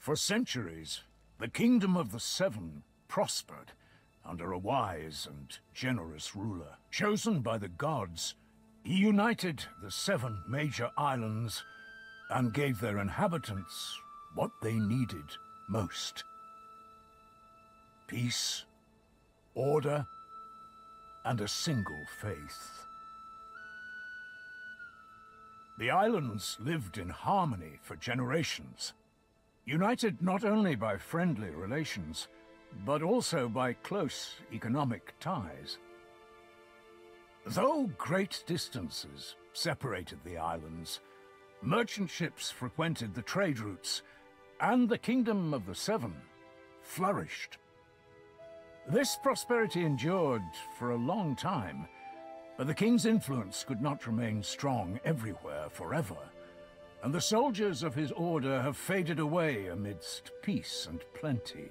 For centuries, the Kingdom of the Seven prospered under a wise and generous ruler. Chosen by the gods, he united the 7 major islands and gave their inhabitants what they needed most. Peace, order, and a single faith. The islands lived in harmony for generations, united not only by friendly relations, but also by close economic ties. Though great distances separated the islands, merchant ships frequented the trade routes, and the Kingdom of the Seven flourished. This prosperity endured for a long time, but the king's influence could not remain strong everywhere forever, and the soldiers of his order have faded away amidst peace and plenty.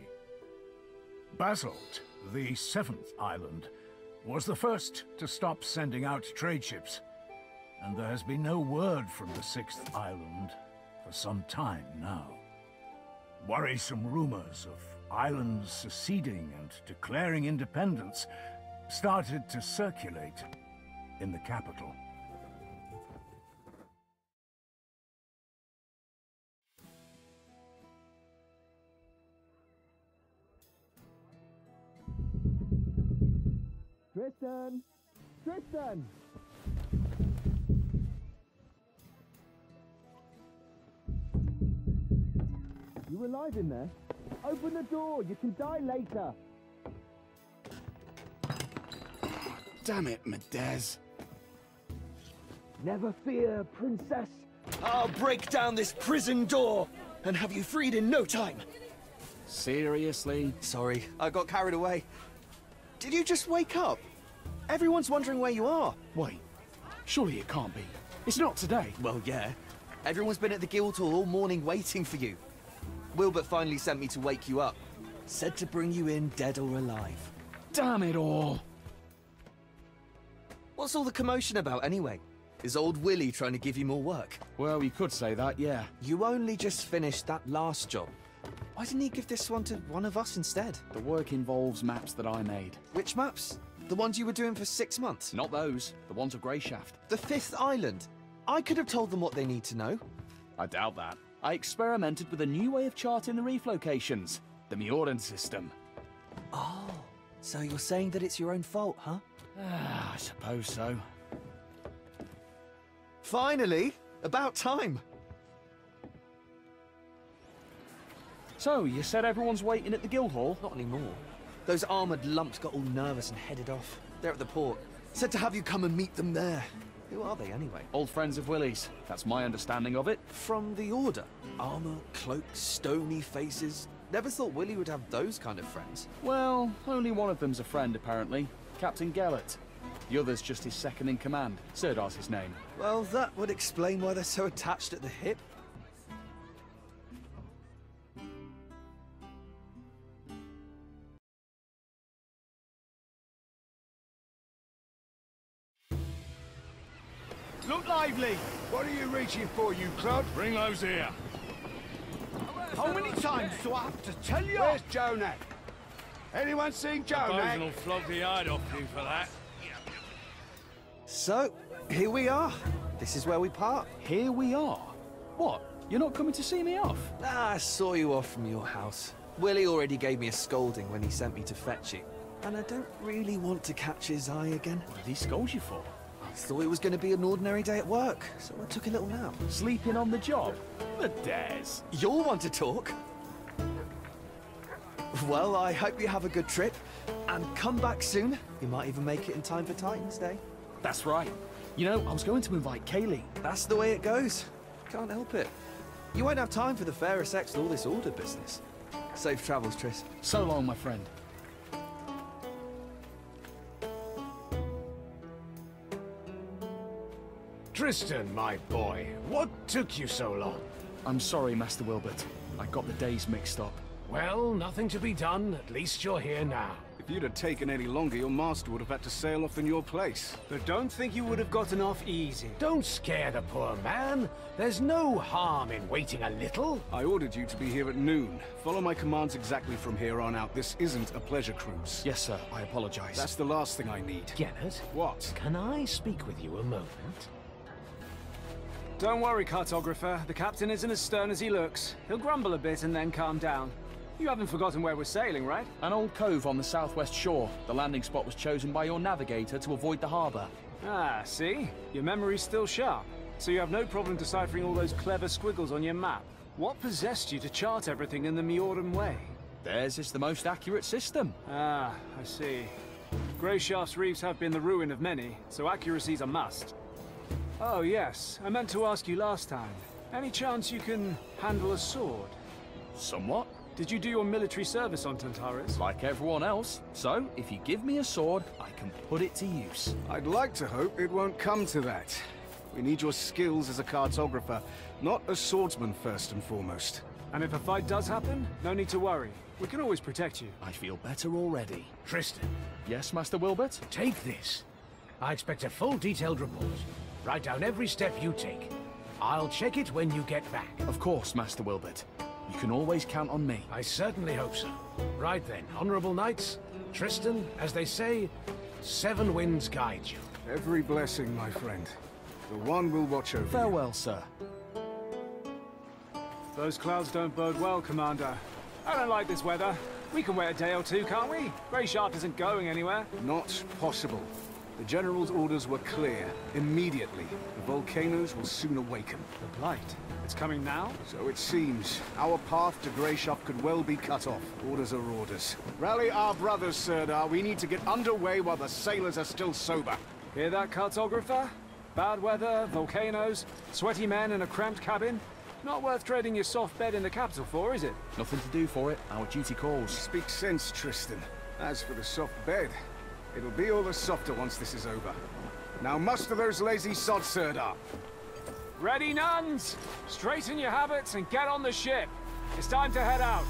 Basalt, the 7th island, was the first to stop sending out trade ships, and there has been no word from the 6th island for some time now. Worrisome rumors of islands seceding and declaring independence started to circulate in the capital. Tristan! Tristan! You alive in there? Open the door, you can die later! Damn it, Medez. Never fear, princess! I'll break down this prison door and have you freed in no time! Seriously? Sorry, I got carried away. Did you just wake up? Everyone's wondering where you are. Wait, surely it can't be. It's not today. Well, yeah. Everyone's been at the Guildhall all morning waiting for you. Wilbert finally sent me to wake you up. Said to bring you in dead or alive. Damn it all! What's all the commotion about anyway? Is old Willie trying to give you more work? Well, you could say that, yeah. You only just finished that last job. Why didn't he give this one to one of us instead? The work involves maps that I made. Which maps? The ones you were doing for 6 months? Not those. The ones of Greyshaft. The 5th island? I could have told them what they need to know. I doubt that. I experimented with a new way of charting the reef locations. The Mjordan system. Oh, so you're saying that it's your own fault, huh? I suppose so. Finally! About time! So, you said everyone's waiting at the Guildhall? Not anymore. Those armoured lumps got all nervous and headed off. They're at the port. Said to have you come and meet them there. Who are they, anyway? Old friends of Willie's. That's my understanding of it. From the Order? Armour, cloak, stony faces. Never thought Willie would have those kind of friends. Well, only one of them's a friend, apparently. Captain Gellert. The other's just his second in command. Sirdar's his name. Well, that would explain why they're so attached at the hip. Look lively! What are you reaching for, you clod? Bring those here. How many times do I have to tell you? Where's Jonak? Anyone seen Bosun will Jonak? flog the hide off you for that. So, here we are. This is where we part. Here we are. What? You're not coming to see me off? I saw you off from your house. Willie already gave me a scolding when he sent me to fetch you. And I don't really want to catch his eye again. What did he scold you for? I thought it was going to be an ordinary day at work, so I took a little nap. Sleeping on the job? Medez. You'll want to talk. Well, I hope you have a good trip, and come back soon. You might even make it in time for Titan's Day. That's right. You know, I was going to invite Kaylee. That's the way it goes. Can't help it. You won't have time for the Fairest Sex and all this order business. Safe travels, Triss. So long, my friend. Tristan, my boy, what took you so long? I'm sorry, Master Wilbert. I got the days mixed up. Well, nothing to be done. At least you're here now. If you'd have taken any longer, your master would have had to sail off in your place. But don't think you would have gotten off easy. Don't scare the poor man. There's no harm in waiting a little. I ordered you to be here at noon. Follow my commands exactly from here on out. This isn't a pleasure cruise. Yes, sir. I apologize. That's the last thing I need. Gellert, What? can I speak with you a moment? Don't worry, cartographer. The captain isn't as stern as he looks. He'll grumble a bit and then calm down. You haven't forgotten where we're sailing, right? An old cove on the southwest shore. The landing spot was chosen by your navigator to avoid the harbor. Ah, see? Your memory's still sharp. So you have no problem deciphering all those clever squiggles on your map. What possessed you to chart everything in the Mjordan way? Theirs is the most accurate system. Ah, I see. Greyshaft's reefs have been the ruin of many, so accuracy's a must. Oh yes, I meant to ask you last time. Any chance you can handle a sword? Somewhat. Did you do your military service on Tantarus? Like everyone else. So, if you give me a sword, I can put it to use. I'd like to hope it won't come to that. We need your skills as a cartographer, not a swordsman first and foremost. And if a fight does happen, no need to worry. We can always protect you. I feel better already. Tristan, Yes, Master Wilbert? take this. I expect a full detailed report. Write down every step you take. I'll check it when you get back. Of course, Master Wilbert. You can always count on me. I certainly hope so. Right then, honorable knights. Tristan, as they say, 7 winds guide you. Every blessing, my friend. The one will watch over you. Farewell, sir. Those clouds don't bode well, Commander. I don't like this weather. We can wait a day or two, can't we? Greyshaft isn't going anywhere. Not possible. The General's orders were clear. Immediately. The volcanoes will soon awaken. The Blight. It's coming now? So it seems. Our path to Greyshaft could well be cut off. Orders are orders. Rally our brothers, Sirdar. We need to get underway while the sailors are still sober. Hear that, cartographer? Bad weather, volcanoes, sweaty men in a cramped cabin. Not worth trading your soft bed in the capital for, is it? Nothing to do for it. Our duty calls. Speak sense, Tristan. As for the soft bed, it'll be all the softer once this is over. Now muster those lazy sods, Sirdar. Ready, nuns? Straighten your habits and get on the ship. It's time to head out.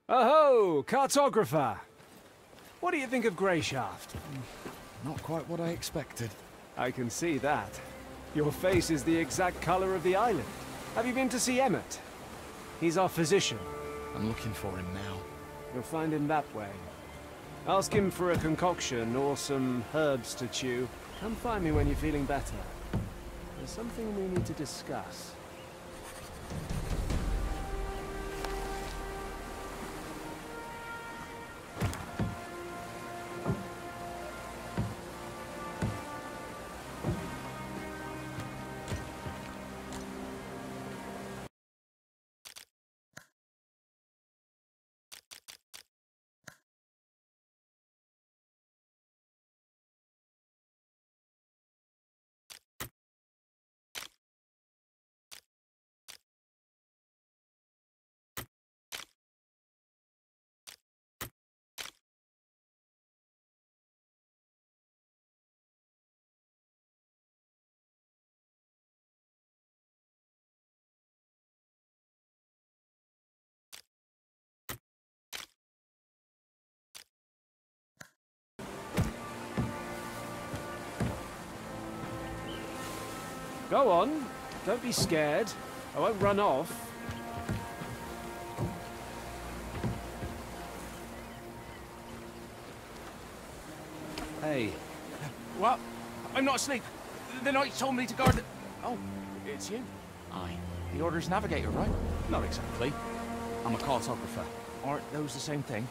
Oh, cartographer! What do you think of Greyshaft? Not quite what I expected. I can see that. Your face is the exact color of the island. Have you been to see Emmett? He's our physician. I'm looking for him now. You'll find him that way. Ask him for a concoction or some herbs to chew. Come find me when you're feeling better. There's something we need to discuss. Go on. Don't be scared. I won't run off. Hey, What? I'm not asleep. The knight told me to guard the... Oh, it's you. aye. The Order's navigator, right? Not exactly. I'm a cartographer. Aren't those the same thing?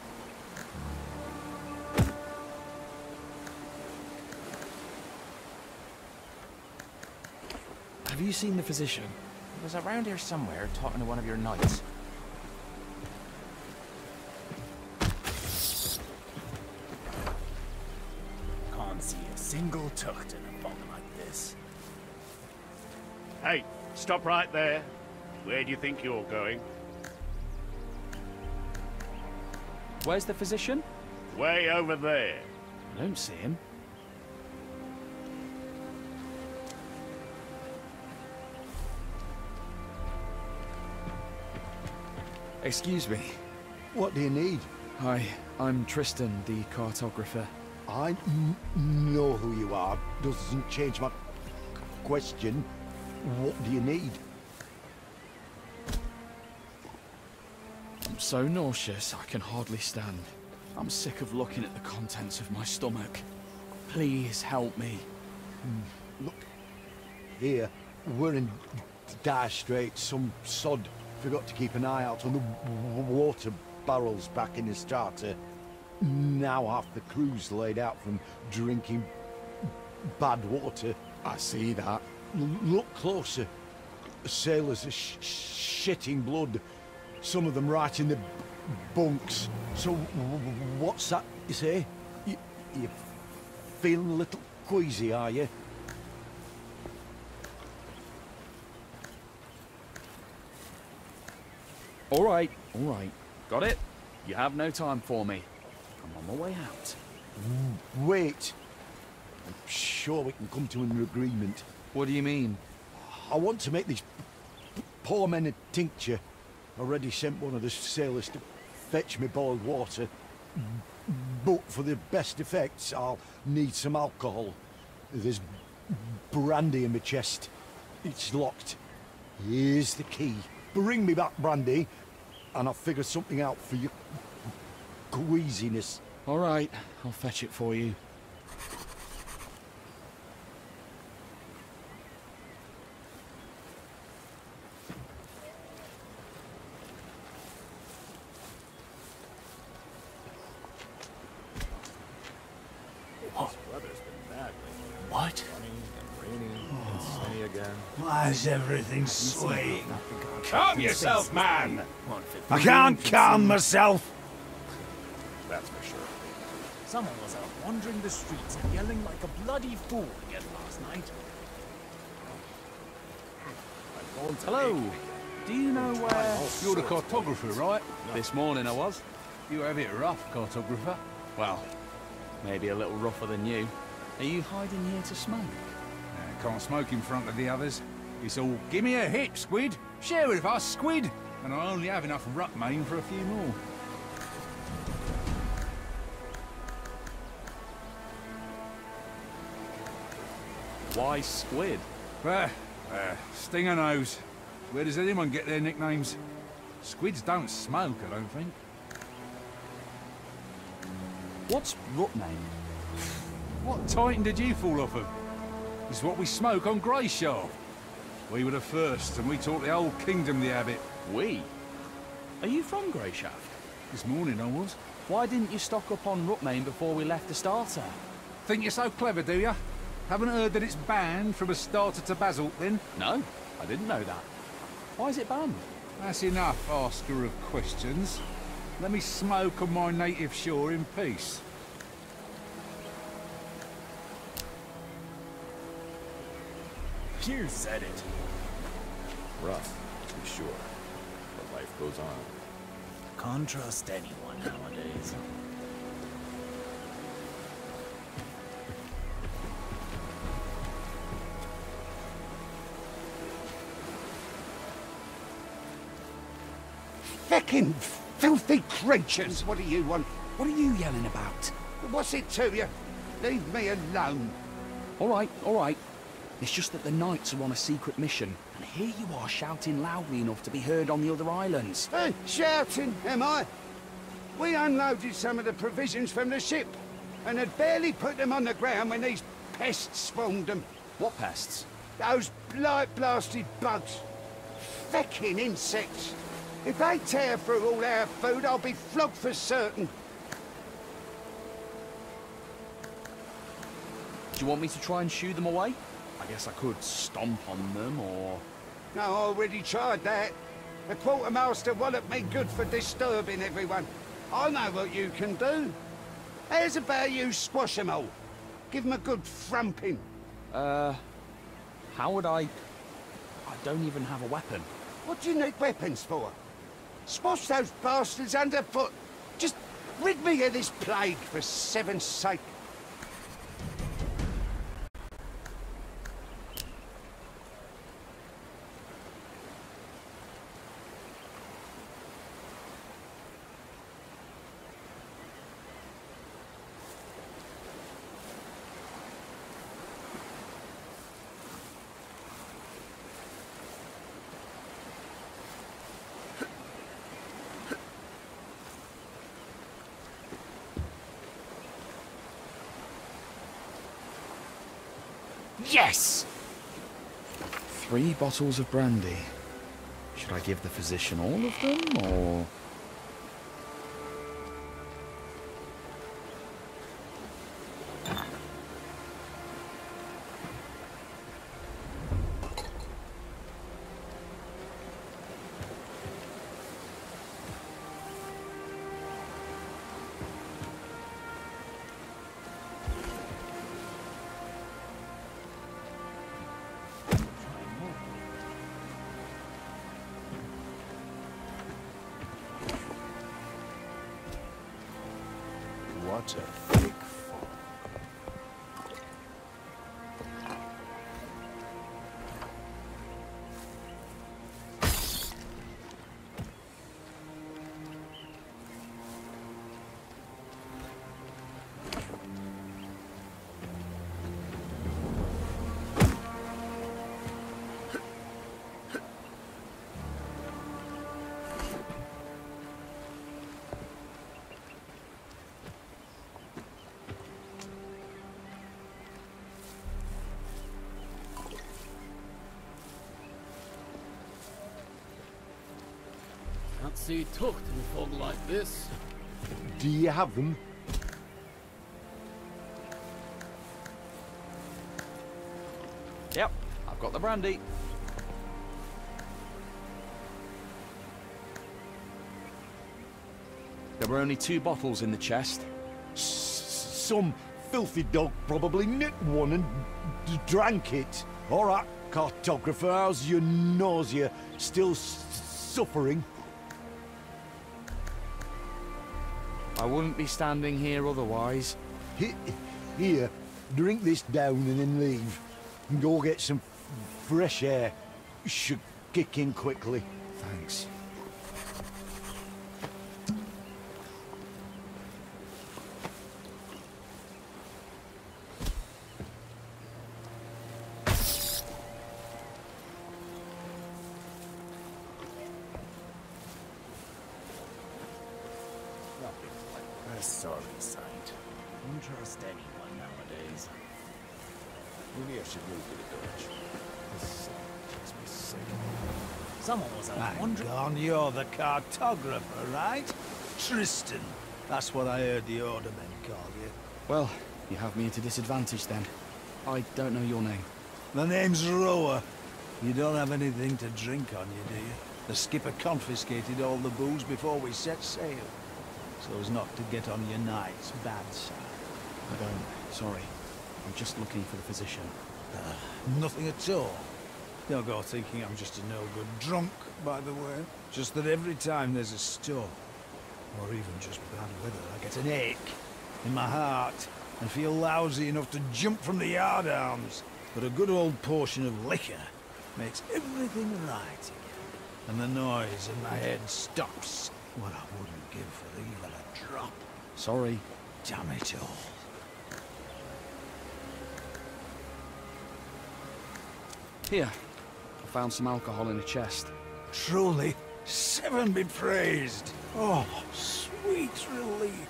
Have you seen the physician? He was around here somewhere talking to one of your knights. Can't see a single tucht in a fog like this. Hey, stop right there. Where do you think you're going? Where's the physician? Way over there. I don't see him. Excuse me. What do you need? Hi, I'm Tristan, the cartographer. I know who you are. Doesn't change my question. What do you need? I'm so nauseous I can hardly stand. I'm sick of looking at the contents of my stomach. Please help me. Look, here, we're in dire straits. Some sod forgot to keep an eye out on the water barrels back in the starter. Now half the crew's laid out from drinking bad water. I see that. Look closer. Sailors are shitting blood. Some of them right in the bunks. So what's that you say? You feeling a little queasy, are you? All right. Got it? You have no time for me. I'm on my way out. Wait. I'm sure we can come to an agreement. What do you mean? I want to make these poor men a tincture. I already sent one of the sailors to fetch me boiled water. But for the best effects, I'll need some alcohol. There's brandy in my chest. It's locked. Here's the key. Bring me back brandy, and I'll figure something out for your queasiness. All right, I'll fetch it for you. What? Why is everything swaying? Calm yourself, man! I can't calm myself. That's for sure. Someone was out wandering the streets and yelling like a bloody fool again last night. Hello. Do you know where... You're the cartographer, right? This morning I was. You have it rough, cartographer. Well, maybe a little rougher than you. Are you hiding here to smoke? Can't smoke in front of the others. It's all, give me a hit, Squid. Share it with us, Squid. And I only have enough rut main for a few more. Why squid? Stinger knows. Where does anyone get their nicknames? Squids don't smoke, I don't think. What's Rutname? What titan did you fall off of? It's what we smoke on Greyshaft. We were the first, and we taught the whole kingdom the habit. We? Are you from Greyshaft? This morning I was. Why didn't you stock up on Rutname before we left the starter? Think you're so clever, do ya? Haven't heard that it's banned from a starter to Basalt, then? No, I didn't know that. Why is it banned? That's enough, asker of questions. Let me smoke on my native shore in peace. You said it. Rough, to be sure, but life goes on. Can't trust anyone nowadays. Feckin' filthy creatures! What do you want? What are you yelling about? What's it to you? Leave me alone. All right. It's just that the knights are on a secret mission, and here you are shouting loudly enough to be heard on the other islands. Hey, shouting, am I? We unloaded some of the provisions from the ship, and had barely put them on the ground when these pests spawned them. What pests? Those light-blasted bugs. Feckin' insects. If they tear through all our food, I'll be flogged for certain. Do you want me to try and shoo them away? I guess I could stomp on them, or... No, I already tried that. The quartermaster walloped me good for disturbing everyone. I know what you can do. How's about you squash them all? Give them a good thrumping. How would I don't even have a weapon. What do you need weapons for? Squash those bastards underfoot. Just rid me of this plague, for seven's sake. Yes! 3 bottles of brandy. Should I give the physician all of them, or...? What a thick fog. Can't see Tucht in fog like this. Do you have them? Yep, I've got the brandy. There were only 2 bottles in the chest. Some filthy dog probably nicked one and drank it. All right, cartographer, how's your nausea? Still suffering? I wouldn't be standing here otherwise. Here, drink this down and then leave. And go get some fresh air. Should kick in quickly. Thanks. sorry sight. Don't trust anyone nowadays. Maybe I should move to the village. This sun makes me sick. Someone was out Hang wondering. on, you're the cartographer, right? Tristan. That's what I heard the Ordermen call you. Well, you have me at a disadvantage then. I don't know your name. The name's Rower. You don't have anything to drink on you, do you? The skipper confiscated all the booze before we set sail, so as not to get on your knight's bad side. I don't. Sorry. I'm just looking for the physician. Nothing at all. Don't go thinking I'm just a no-good drunk, by the way. Just that every time there's a storm, or even just bad weather, I get an ache in my heart and feel lousy enough to jump from the yardarms. But a good old portion of liquor makes everything right again. And the noise in my head stops. What I wouldn't give for even a drop. Sorry. Damn it all. Here. I found some alcohol in a chest. Truly, 7 be praised. Oh, sweet relief.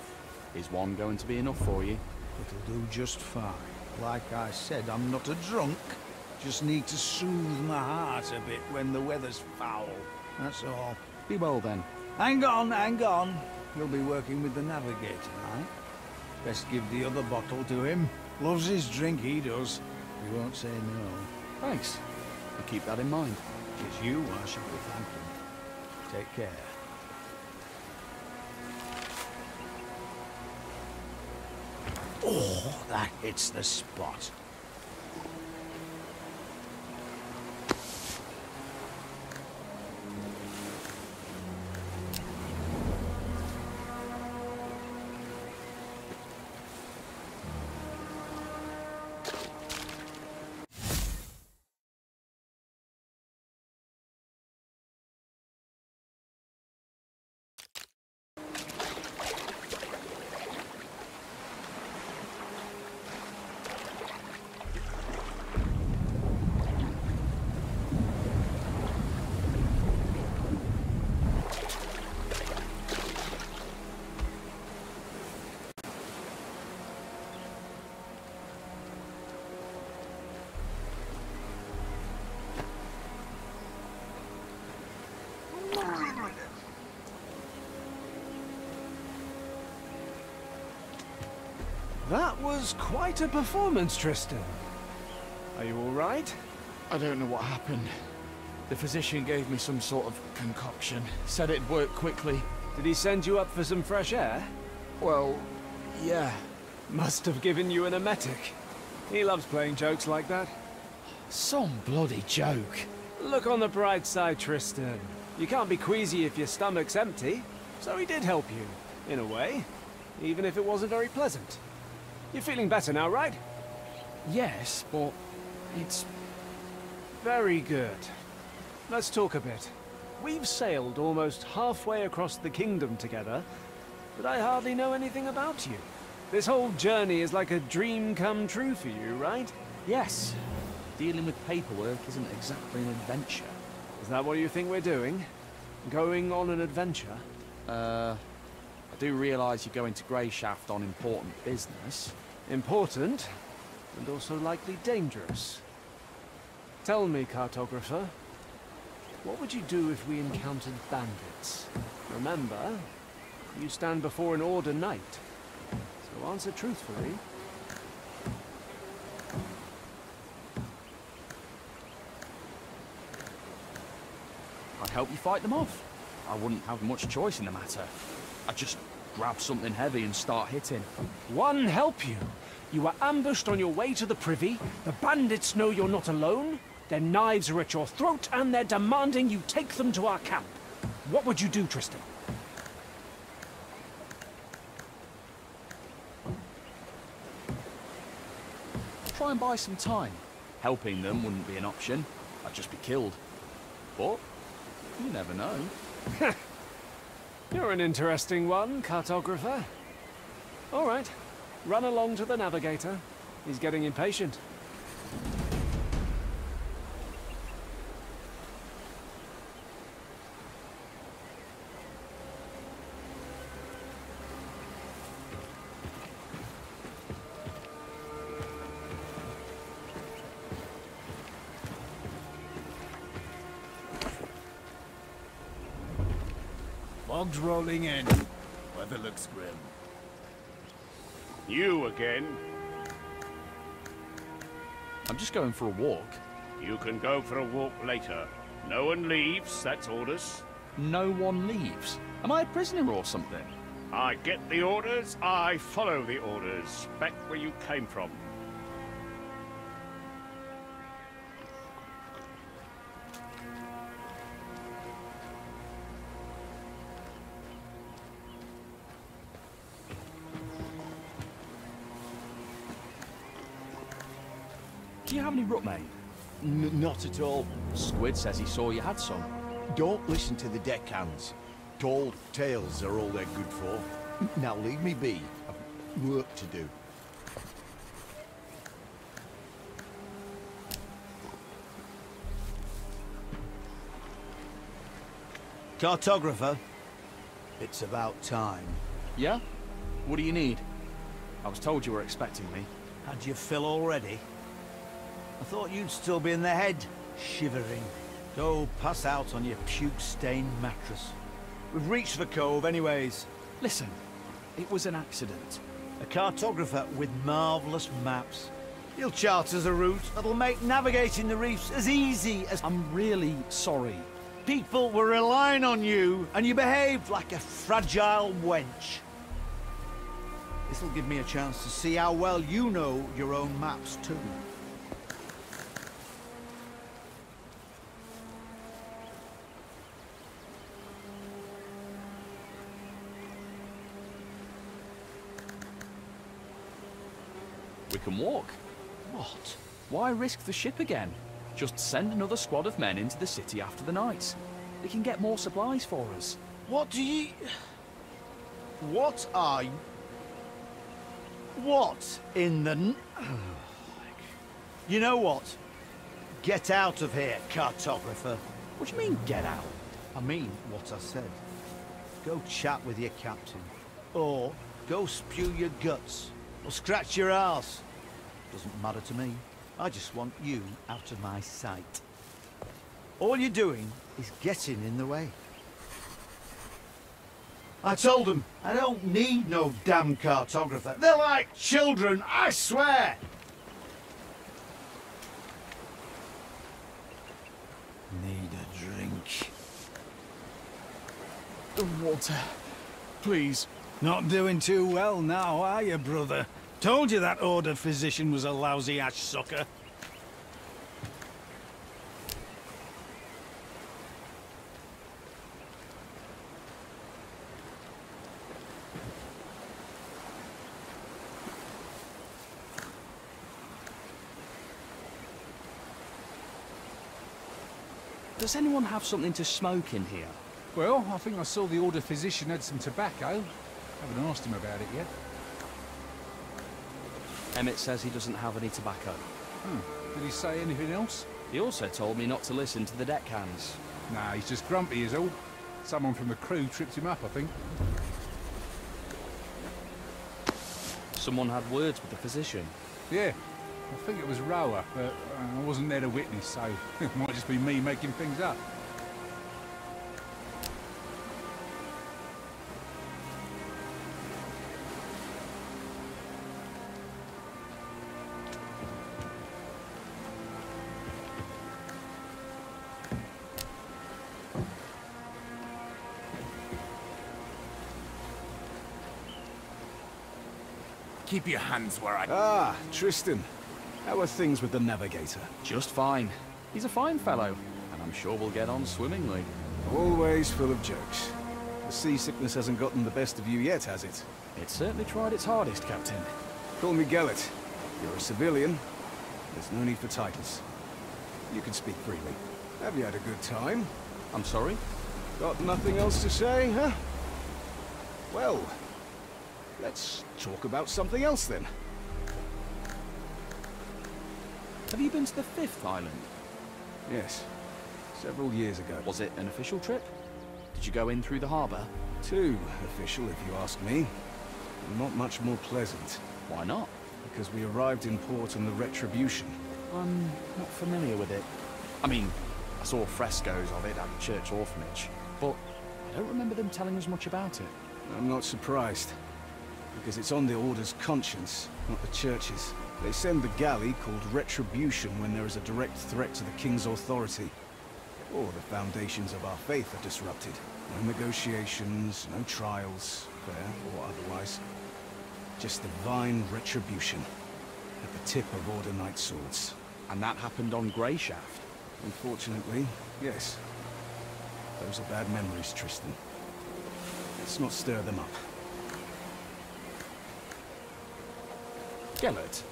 Is one going to be enough for you? It'll do just fine. Like I said, I'm not a drunk. Just need to soothe my heart a bit when the weather's foul. That's all. Be well then. Hang on, hang on. You'll be working with the navigator, right? Best give the other bottle to him. Loves his drink, he does. He won't say no. Thanks. I'll keep that in mind. It's you I should be thanking. Take care. Oh, that hits the spot. That was quite a performance, Tristan. Are you all right? I don't know what happened. The physician gave me some sort of concoction. Said it'd work quickly. Did he send you up for some fresh air? Well, yeah. Must have given you an emetic. He loves playing jokes like that. Some bloody joke. Look on the bright side, Tristan. You can't be queasy if your stomach's empty. So he did help you, in a way. Even if it wasn't very pleasant. You're feeling better now, right? Yes, but it's... Very good. Let's talk a bit. We've sailed almost halfway across the kingdom together, but I hardly know anything about you. This whole journey is like a dream come true for you, right? Yes. Dealing with paperwork isn't exactly an adventure. Is that what you think we're doing? Going on an adventure? I do realise you're going to Greyshaft on important business. Important, and also likely dangerous. Tell me, cartographer, what would you do if we encountered bandits? Remember, you stand before an Order knight, so answer truthfully. I'd help you fight them off. I wouldn't have much choice in the matter. I'd just grab something heavy and start hitting. One help you. You are ambushed on your way to the privy. The bandits know you're not alone. Their knives are at your throat, and they're demanding you take them to our camp. What would you do, Tristan? Try and buy some time. Helping them wouldn't be an option. I'd just be killed. But you never know. You're an interesting one, cartographer. All right, run along to the navigator. He's getting impatient. Fog's rolling in. Weather looks grim. You again? I'm just going for a walk. You can go for a walk later. No one leaves, that's orders. No one leaves? Am I a prisoner or something? I get the orders, I follow the orders. Back where you came from. Do you have any root, mate? Not at all. Squid says he saw you had some. Don't listen to the deckhands. Tall tales are all they're good for. Now leave me be. I've work to do. Cartographer, it's about time. Yeah? What do you need? I was told you were expecting me. Had your fill already? I thought you'd still be in the head, shivering. Go pass out on your puke-stained mattress. We've reached the cove anyways. Listen, it was an accident. A cartographer with marvellous maps. He'll chart us a route that'll make navigating the reefs as easy as... I'm really sorry. People were relying on you, and you behaved like a fragile wench. This'll give me a chance to see how well you know your own maps, too. We can walk. What? Why risk the ship again? Just send another squad of men into the city after the night. They can get more supplies for us. What do you... What are you... What in the... You know what? Get out of here, cartographer. What do you mean, get out? I mean what I said. Go chat with your captain. Or go spew your guts. Or scratch your arse. Doesn't matter to me. I just want you out of my sight. All you're doing is getting in the way. I told them I don't need no damn cartographer. They're like children, I swear! Need a drink. The water. Please. Not doing too well now, are you, brother? Told you that Order physician was a lousy ash sucker. Does anyone have something to smoke in here? Well, I think I saw the Order physician had some tobacco. Haven't asked him about it yet. Emmett says he doesn't have any tobacco. Did he say anything else? He also told me not to listen to the deckhands. Nah, he's just grumpy is all. Someone from the crew tripped him up, I think. Someone had words with the physician. Yeah, I think it was Rower, but I wasn't there to witness, so it might just be me making things up. Keep your hands where I... Ah, Tristan. How are things with the Navigator? Just fine. He's a fine fellow, and I'm sure we'll get on swimmingly. Always full of jokes. The seasickness hasn't gotten the best of you yet, has it? It certainly tried its hardest, Captain. Call me Gellet. You're a civilian. There's no need for titles. You can speak freely. Have you had a good time? I'm sorry? Got nothing else to say, huh? Well, let's talk about something else then. Have you been to the 5th island? Yes. Several years ago. Was it an official trip? Did you go in through the harbour? Too official, if you ask me. Not much more pleasant. Why not? Because we arrived in port on the Retribution. I'm not familiar with it. I mean, I saw frescoes of it at the church orphanage, but I don't remember them telling us much about it. I'm not surprised, because it's on the Order's conscience, not the Church's. They send the galley called Retribution when there is a direct threat to the King's authority, or the foundations of our faith are disrupted. No negotiations, no trials, fair or otherwise. Just divine retribution at the tip of Order Knight swords. And that happened on Greyshaft? Unfortunately, yes. Those are bad memories, Tristan. Let's not stir them up. Gellert,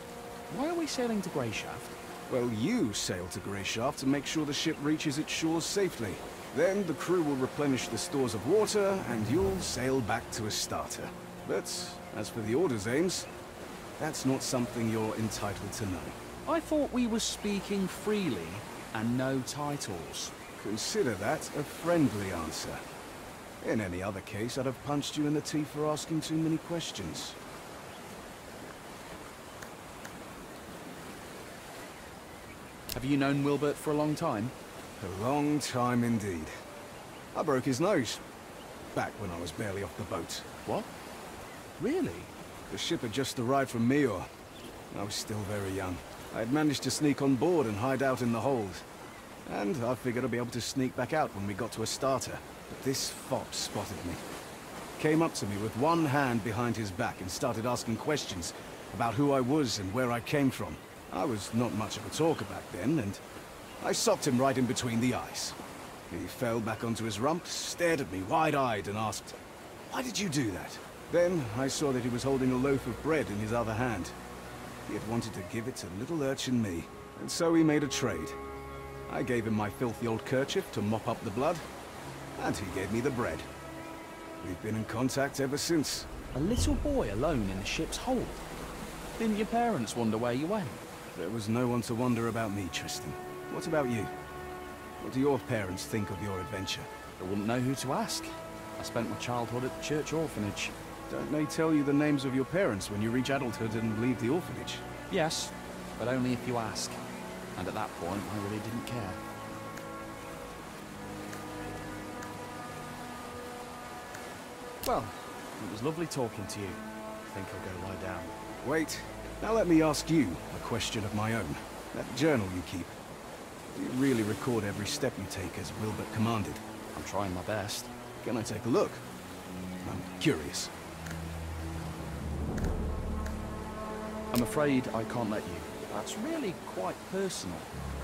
why are we sailing to Greyshaft? Well, you sail to Greyshaft to make sure the ship reaches its shores safely. Then the crew will replenish the stores of water, and you'll sail back to Astarte. But as for the Order's aims, that's not something you're entitled to know. I thought we were speaking freely, and no titles. Consider that a friendly answer. In any other case, I'd have punched you in the teeth for asking too many questions. Have you known Wilbert for a long time? A long time indeed. I broke his nose. Back when I was barely off the boat. What? Really? The ship had just arrived from Mior. I was still very young. I had managed to sneak on board and hide out in the hold. And I figured I'd be able to sneak back out when we got to Astarte. But this fop spotted me. Came up to me with one hand behind his back and started asking questions about who I was and where I came from. I was not much of a talker back then, and I socked him right in between the eyes. He fell back onto his rump, stared at me wide-eyed and asked, "Why did you do that?" Then I saw that he was holding a loaf of bread in his other hand. He had wanted to give it to little urchin me, and so we made a trade. I gave him my filthy old kerchief to mop up the blood, and he gave me the bread. We've been in contact ever since. A little boy alone in the ship's hold? Didn't your parents wonder where you went? There was no one to wonder about me, Tristan. What about you? What do your parents think of your adventure? I wouldn't know who to ask. I spent my childhood at the church orphanage. Don't they tell you the names of your parents when you reach adulthood and leave the orphanage? Yes, but only if you ask. And at that point, I really didn't care. Well, it was lovely talking to you. I think I'll go lie down. Wait. Now let me ask you a question of my own. That journal you keep, do you really record every step you take as Wilbert commanded? I'm trying my best. Can I take a look? I'm curious. I'm afraid I can't let you. That's really quite personal.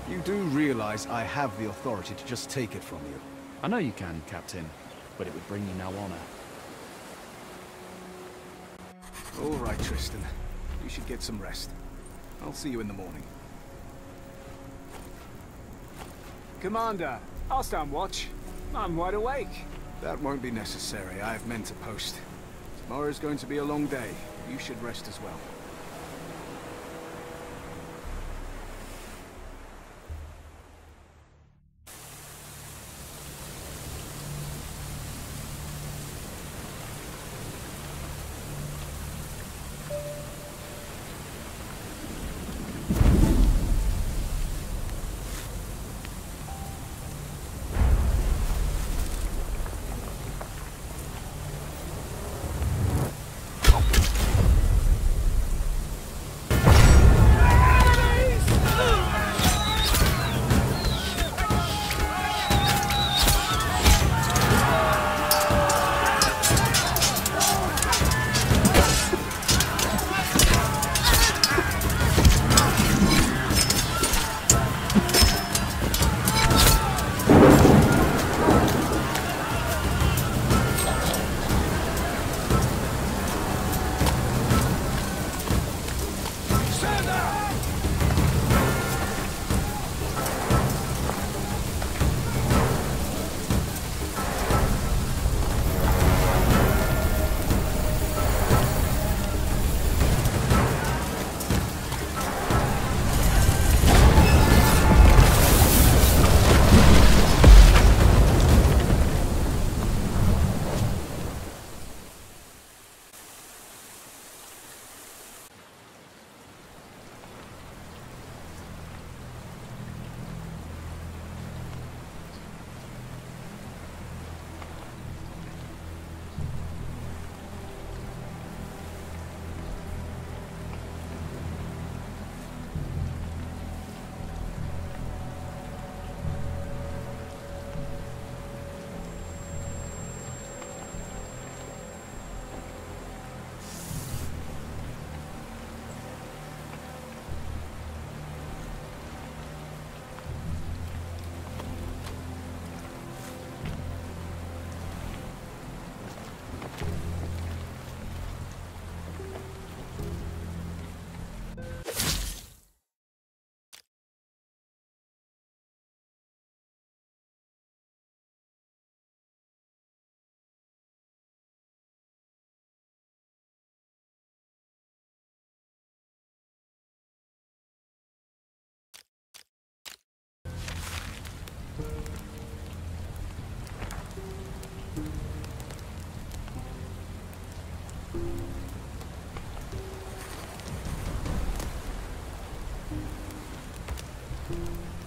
You do realize I have the authority to just take it from you? I know you can, Captain, but it would bring you no honor. All right, Tristan. You should get some rest. I'll see you in the morning. Commander, I'll stand watch. I'm wide awake. That won't be necessary. I have men to post. Tomorrow's going to be a long day. You should rest as well.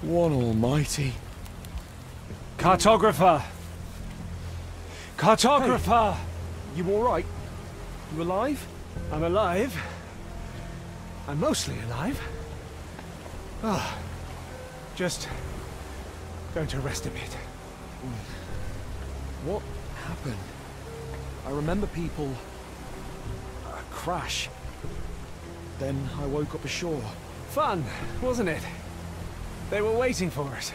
One almighty. Cartographer! Cartographer! Hey, you alright? You alive? I'm alive. I'm mostly alive. Ah, just going to rest a bit. What happened? I remember people... a crash. Then I woke up ashore. Fun, wasn't it? They were waiting for us.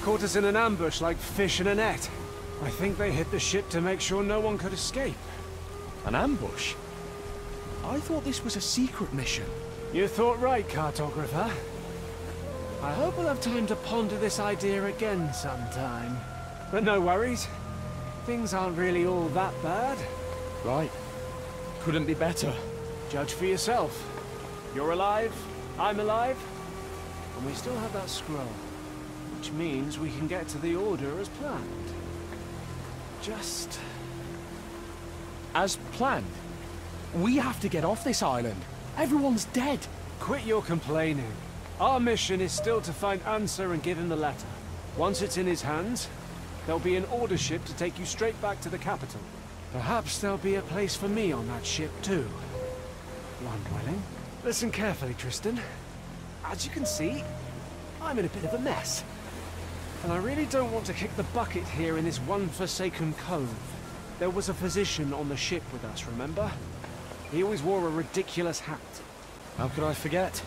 Caught us in an ambush like fish in a net. I think they hit the ship to make sure no one could escape. An ambush? I thought this was a secret mission. You thought right, Cartographer. I hope we'll have time to ponder this idea again sometime. But no worries. Things aren't really all that bad. Right. Couldn't be better. Judge for yourself. You're alive, I'm alive, and we still have that scroll. Which means we can get to the Order as planned. Just... as planned? We have to get off this island. Everyone's dead. Quit your complaining. Our mission is still to find Ansar and give him the letter. Once it's in his hands, there'll be an Order ship to take you straight back to the capital. Perhaps there'll be a place for me on that ship too. One willing. Listen carefully, Tristan. As you can see, I'm in a bit of a mess. And I really don't want to kick the bucket here in this one forsaken cove. There was a physician on the ship with us, remember? He always wore a ridiculous hat. How could I forget?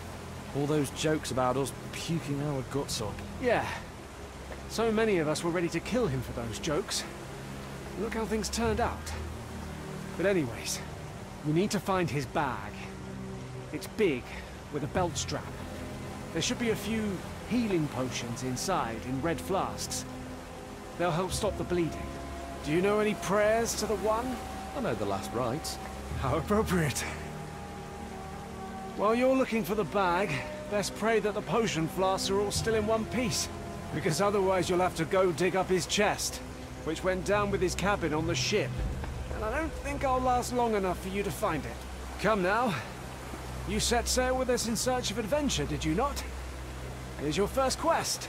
All those jokes about us puking our guts up. Yeah. So many of us were ready to kill him for those jokes. Look how things turned out. But anyways, we need to find his bag. It's big, with a belt strap. There should be a few healing potions inside in red flasks. They'll help stop the bleeding. Do you know any prayers to the One? I know the last rites. How appropriate. While you're looking for the bag, best pray that the potion flasks are all still in one piece. Because otherwise you'll have to go dig up his chest, which went down with his cabin on the ship. And I don't think I'll last long enough for you to find it. Come now. You set sail with us in search of adventure, did you not? Here's your first quest.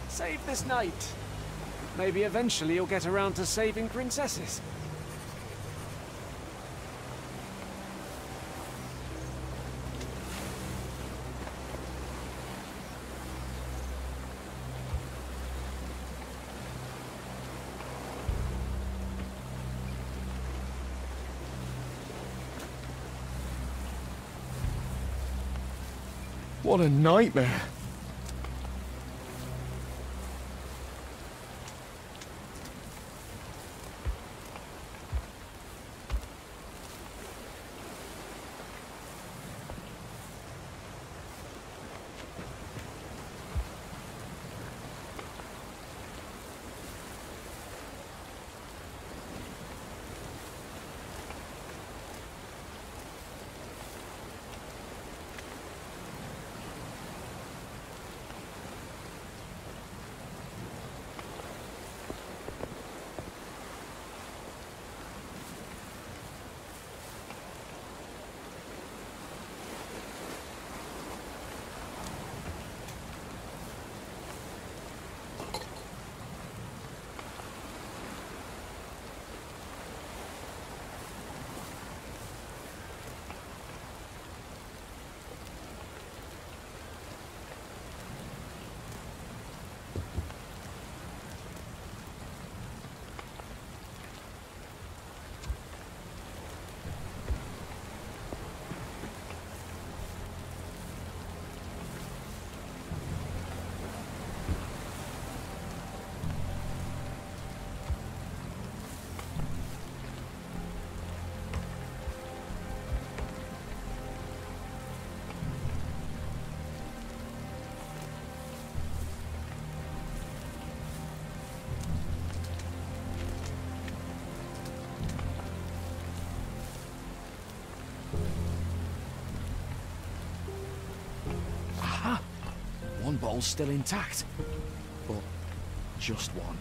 Save this knight. Maybe eventually you'll get around to saving princesses. What a nightmare. One bowl's still intact, but just one.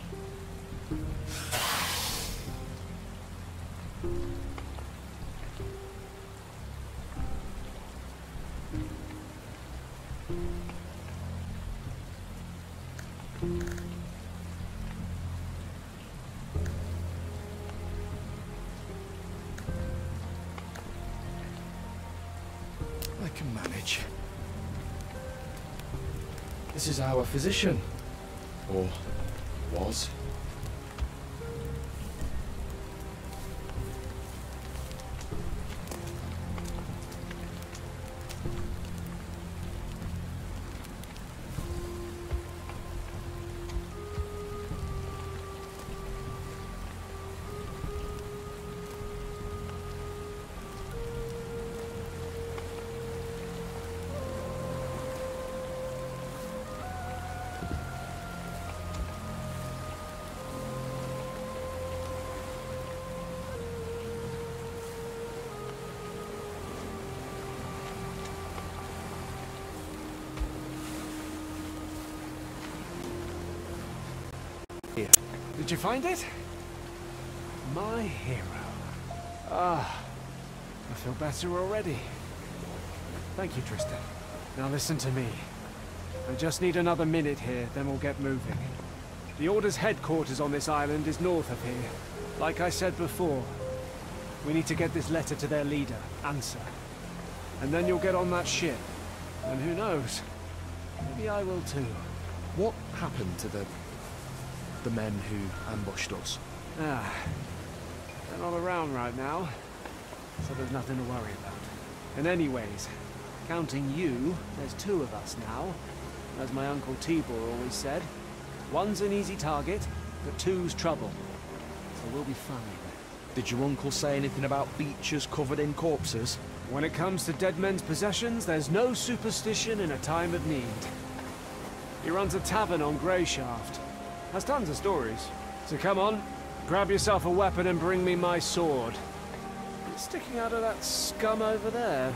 can manage. This is our physician. Or was. Did you find it? My hero. Ah, I feel better already. Thank you, Tristan. Now listen to me. I just need another minute here, then we'll get moving. The Order's headquarters on this island is north of here. Like I said before, we need to get this letter to their leader, Answer. And then you'll get on that ship. And who knows? Maybe I will too. What happened to the men who ambushed us? Ah, they're not around right now, so there's nothing to worry about. And anyways, counting you, there's 2 of us now. As my Uncle Tibor always said, 1's an easy target, but 2's trouble. So we'll be fine. Did your uncle say anything about beaches covered in corpses? When it comes to dead men's possessions, there's no superstition in a time of need. He runs a tavern on Greyshaft. Has tons of stories. So come on, grab yourself a weapon and bring me my sword. It's sticking out of that scum over there.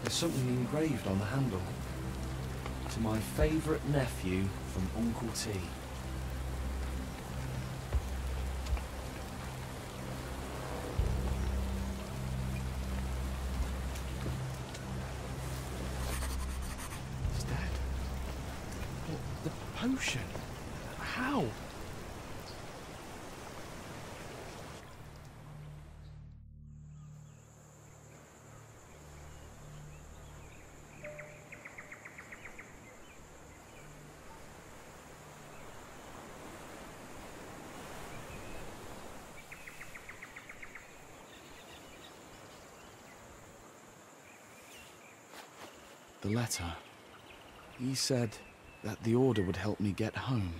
There's something engraved on the handle. To my favourite nephew from Uncle T. He's dead. But the potion? How? The letter. He said that the Order would help me get home.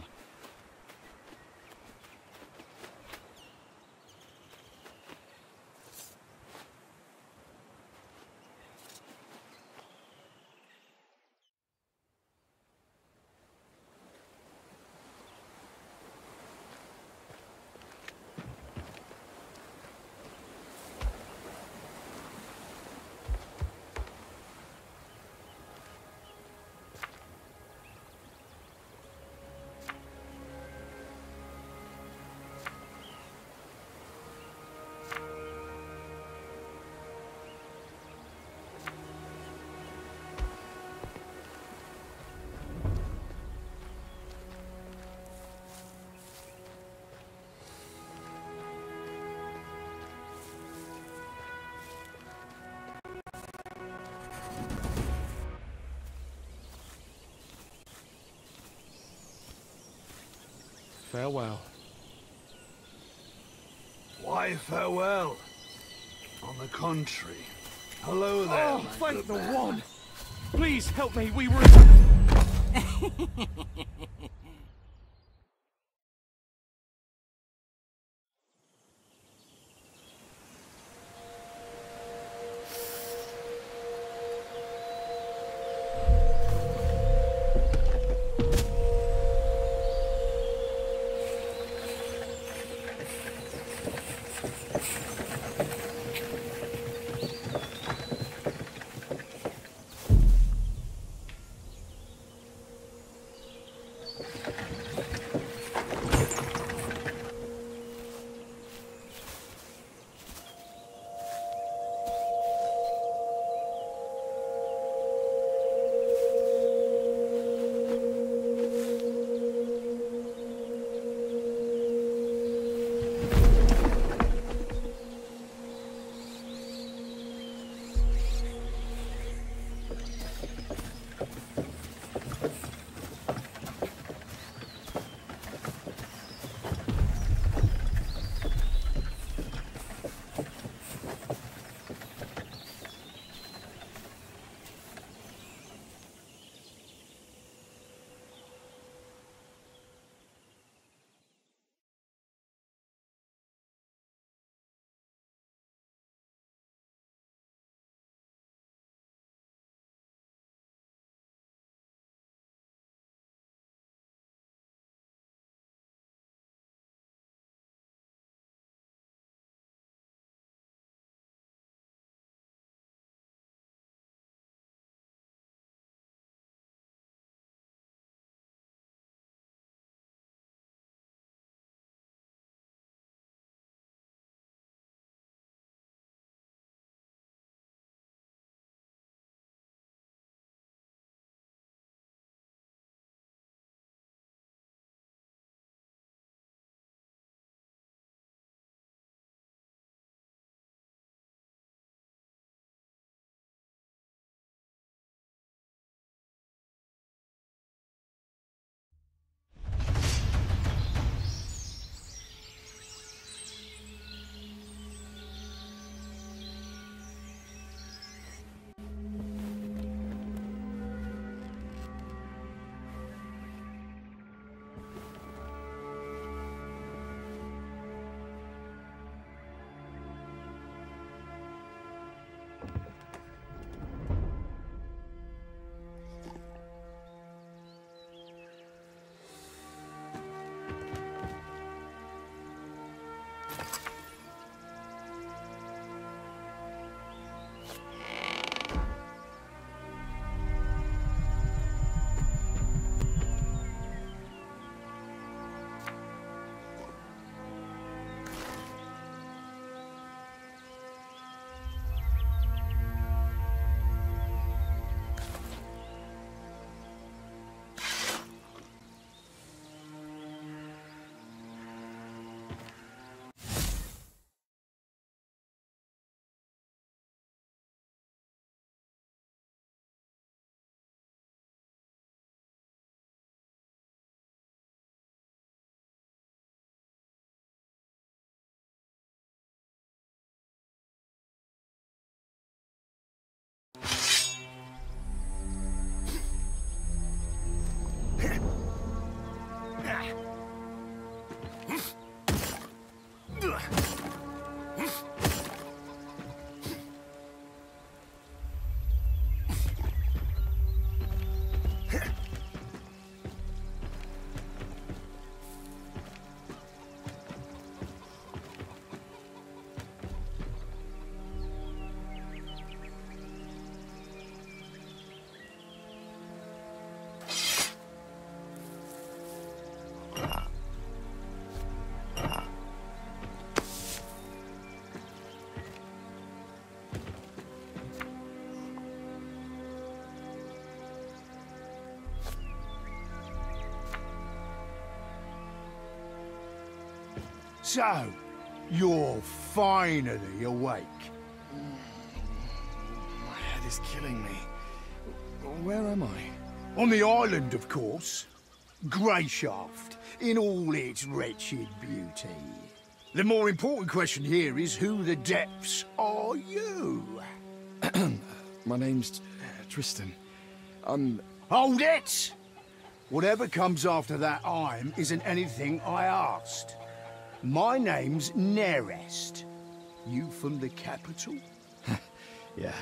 Farewell. Why farewell? On the contrary. Hello there. Oh, thank the one! Please help me, we were... So, you're finally awake. My head is killing me. Where am I? On the island, of course. Greyshaft, in all its wretched beauty. The more important question here is who the depths are you? My name's Tristan. Hold it! Whatever comes after that I'm isn't anything I asked. My name's Nerest. You from the capital? Yeah.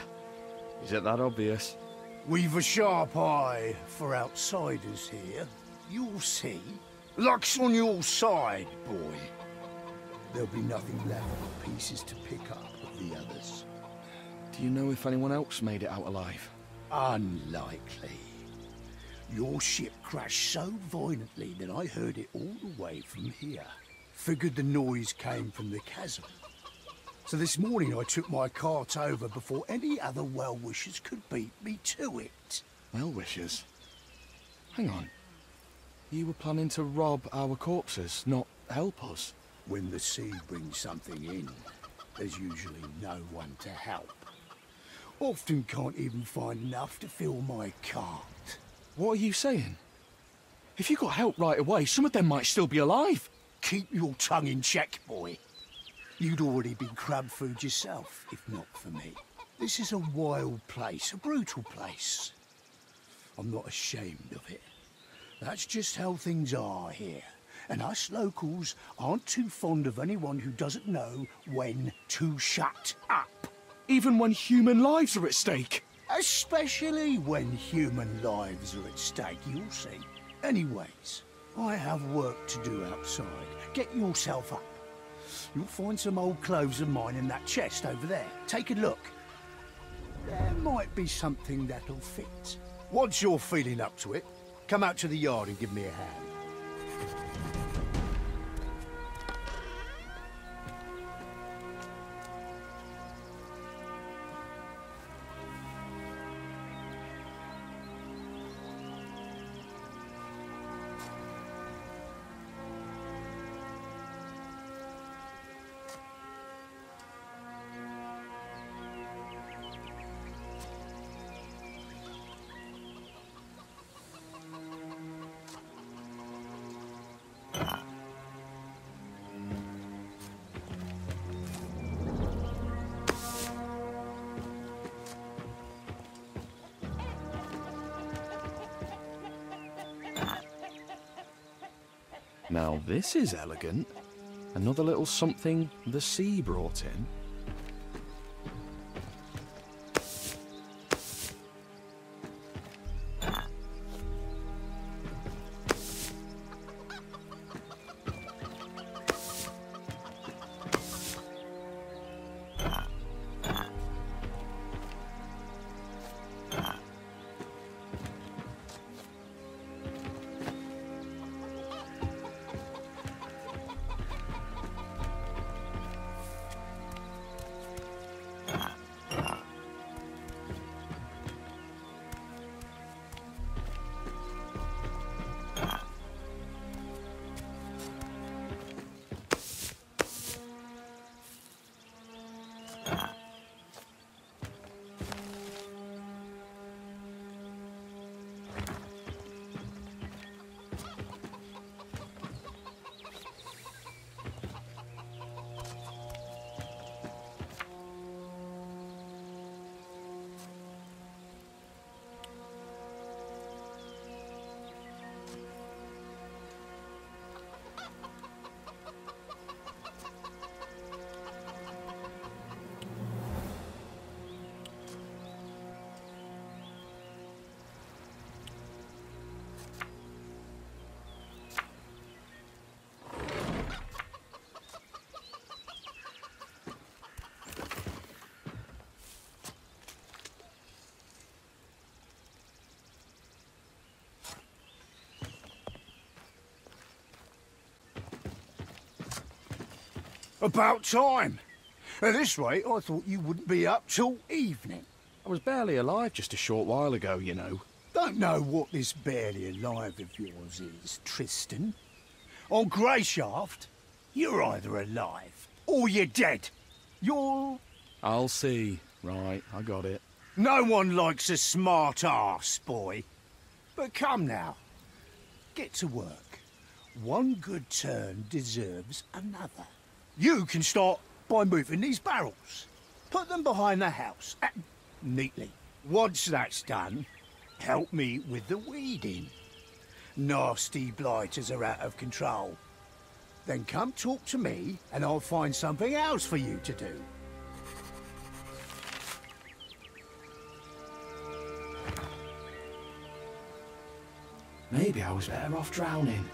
Is it that obvious? We've a sharp eye for outsiders here. You'll see. Luck's on your side, boy. There'll be nothing left but pieces to pick up with the others. Do you know if anyone else made it out alive? Unlikely. Your ship crashed so violently that I heard it all the way from here. Figured the noise came from the chasm. So this morning I took my cart over before any other well-wishers could beat me to it. Well-wishers? Hang on. You were planning to rob our corpses, not help us? When the sea brings something in, there's usually no one to help. Often can't even find enough to fill my cart. What are you saying? If you got help right away, some of them might still be alive. Keep your tongue in check, boy. You'd already been crab food yourself, if not for me. This is a wild place, a brutal place. I'm not ashamed of it. That's just how things are here. And us locals aren't too fond of anyone who doesn't know when to shut up. Even when human lives are at stake. Especially when human lives are at stake, you'll see. Anyways, I have work to do outside. Get yourself up. You'll find some old clothes of mine in that chest over there. Take a look. There might be something that'll fit. Once you're feeling up to it, come out to the yard and give me a hand. Now this is elegant. Another little something the sea brought in. About time. At this rate, I thought you wouldn't be up till evening. I was barely alive just a short while ago, you know. Don't know what this barely alive of yours is, Tristan. On Greyshaft, You're either alive or you're dead. You're... I'll see. Right, I got it. No one likes a smart arse, boy. But come now. Get to work. One good turn deserves another. You can start by moving these barrels. Put them behind the house, neatly. Once that's done, help me with the weeding. Nasty blighters are out of control. Then come talk to me, and I'll find something else for you to do. Maybe I was better off drowning.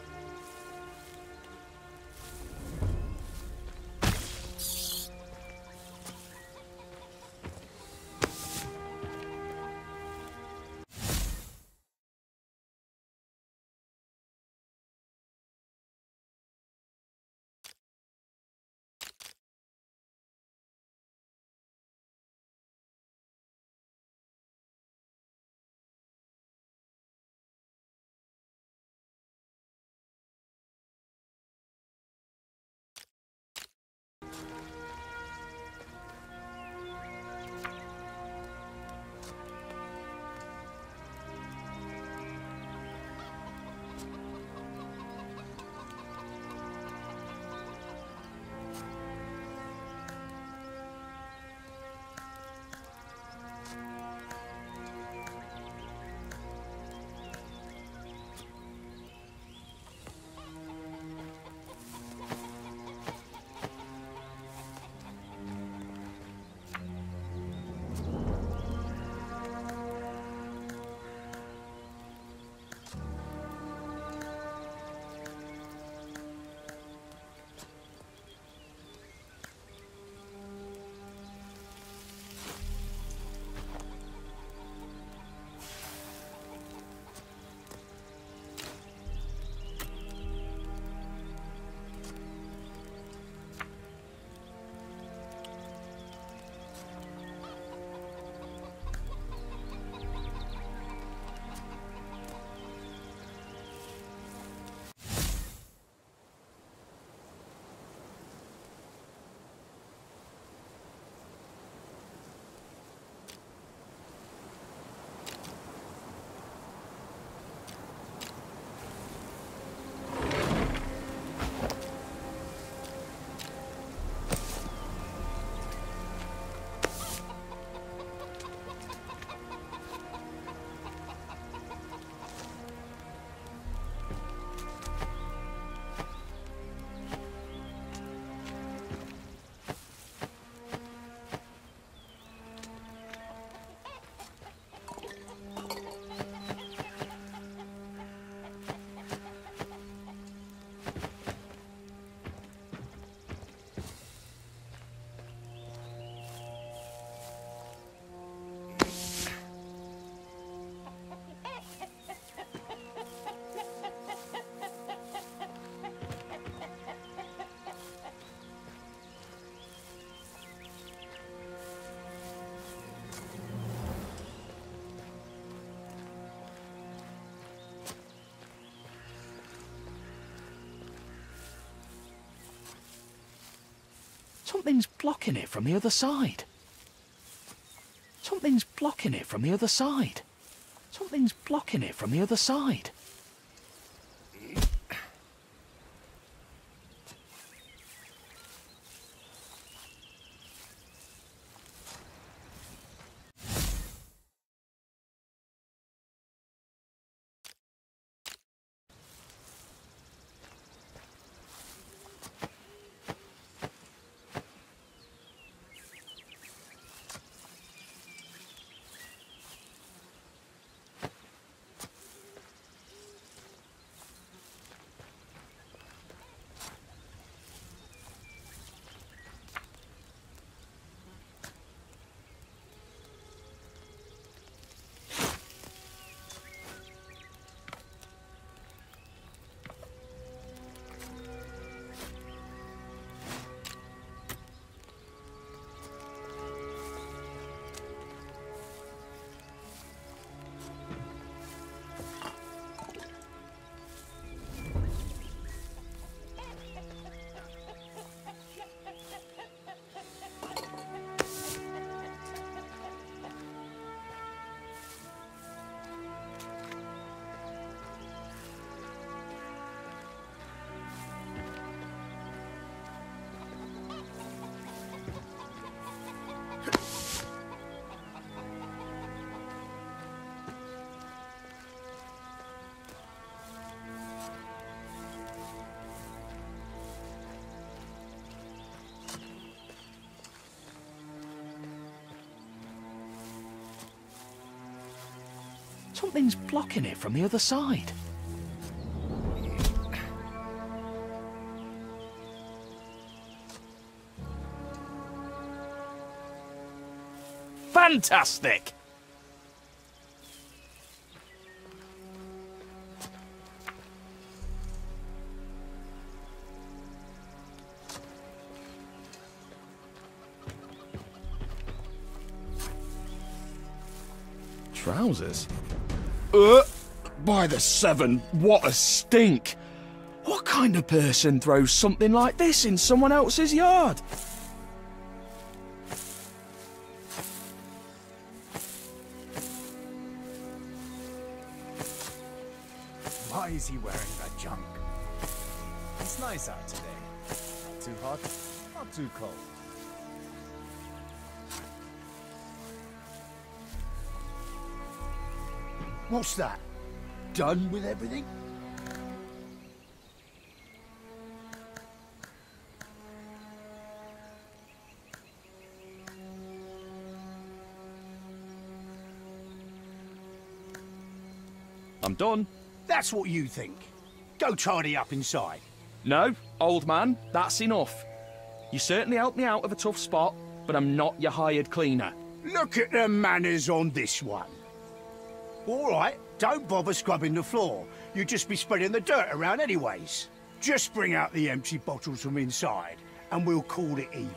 Something's blocking it from the other side. Something's blocking it from the other side. Something's blocking it from the other side. Something's blocking it from the other side. Fantastic! Trousers? By the seven, what a stink! What kind of person throws something like this in someone else's yard? Why is he wearing that junk? It's nice out today. Not too hot, not too cold. What's that? Done with everything? I'm done. That's what you think. Go tidy up inside. No, old man, that's enough. You certainly helped me out of a tough spot, but I'm not your hired cleaner. Look at the manners on this one. All right, don't bother scrubbing the floor. You'd just be spreading the dirt around anyways. Just bring out the empty bottles from inside, and we'll call it even.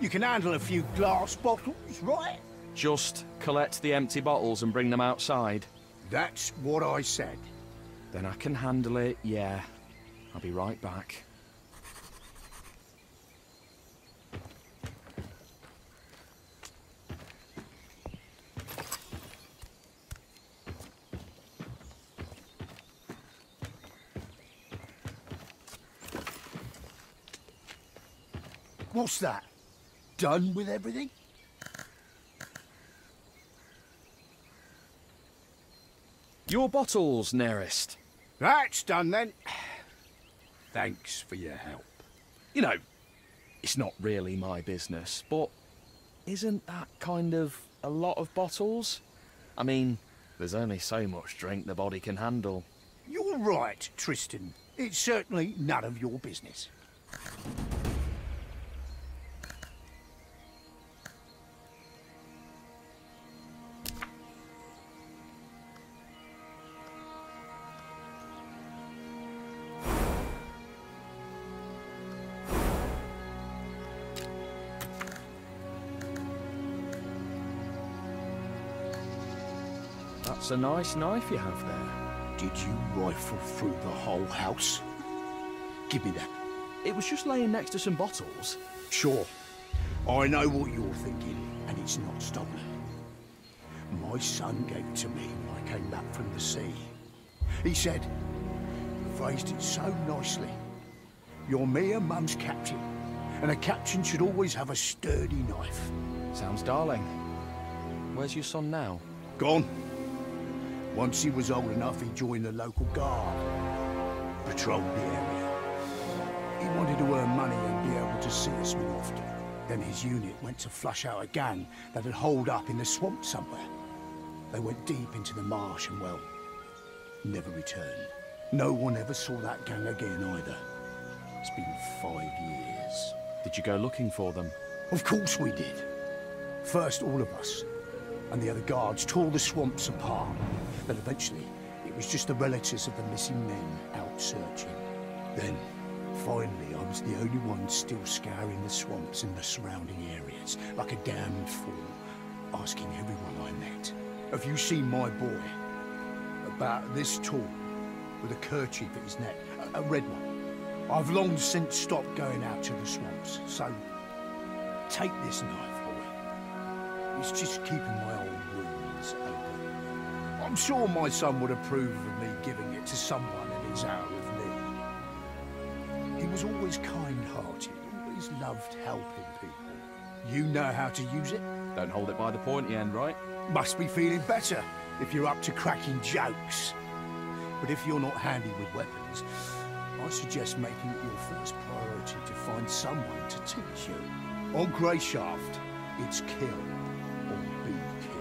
You can handle a few glass bottles, right? Just collect the empty bottles and bring them outside. That's what I said. Then I can handle it, yeah. I'll be right back. What's that? Done with everything? Your bottles, nearest. That's done then. Thanks for your help. You know, it's not really my business, but isn't that kind of a lot of bottles? I mean, there's only so much drink the body can handle. You're right, Tristan. It's certainly none of your business. That's a nice knife you have there. Did you rifle through the whole house? Give me that. It was just laying next to some bottles. Sure. I know what you're thinking, and it's not stolen. My son gave it to me when I came back from the sea. He said, phrased it so nicely, "You're me and Mum's captain, and a captain should always have a sturdy knife." Sounds darling. Where's your son now? Gone. Once he was old enough, he joined the local guard. Patrolled the area. He wanted to earn money and be able to see us more often. Then his unit went to flush out a gang that had holed up in the swamp somewhere. They went deep into the marsh and, well, never returned. No one ever saw that gang again either. It's been 5 years. Did you go looking for them? Of course we did. First, all of us, and the other guards tore the swamps apart. But eventually, it was just the relatives of the missing men out searching. Then, finally, I was the only one still scouring the swamps and the surrounding areas, like a damned fool, asking everyone I met, "Have you seen my boy? About this tall, with a kerchief at his neck, a red one. I've long since stopped going out to the swamps, so take this knife, boy. It's just keeping my old wounds open. I'm sure my son would approve of me giving it to someone in his hour of need. He was always kind-hearted, always loved helping people. You know how to use it? Don't hold it by the pointy end, right? Must be feeling better if you're up to cracking jokes. But if you're not handy with weapons, I suggest making it your first priority to find someone to teach you. On Greyshaft, it's kill or be killed.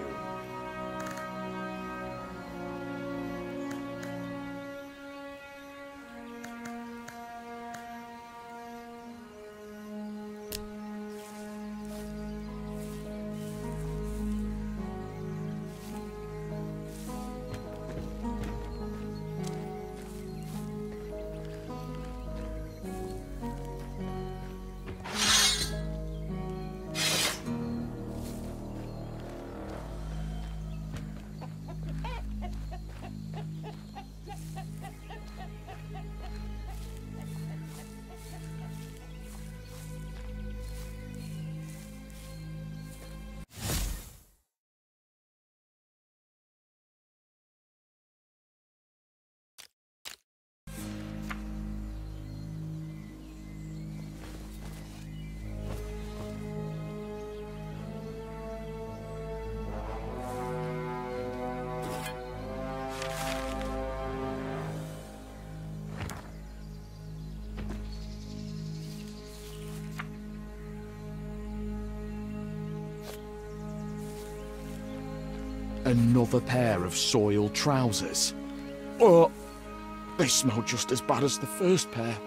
Another pair of soiled trousers. Oh, they smell just as bad as the first pair.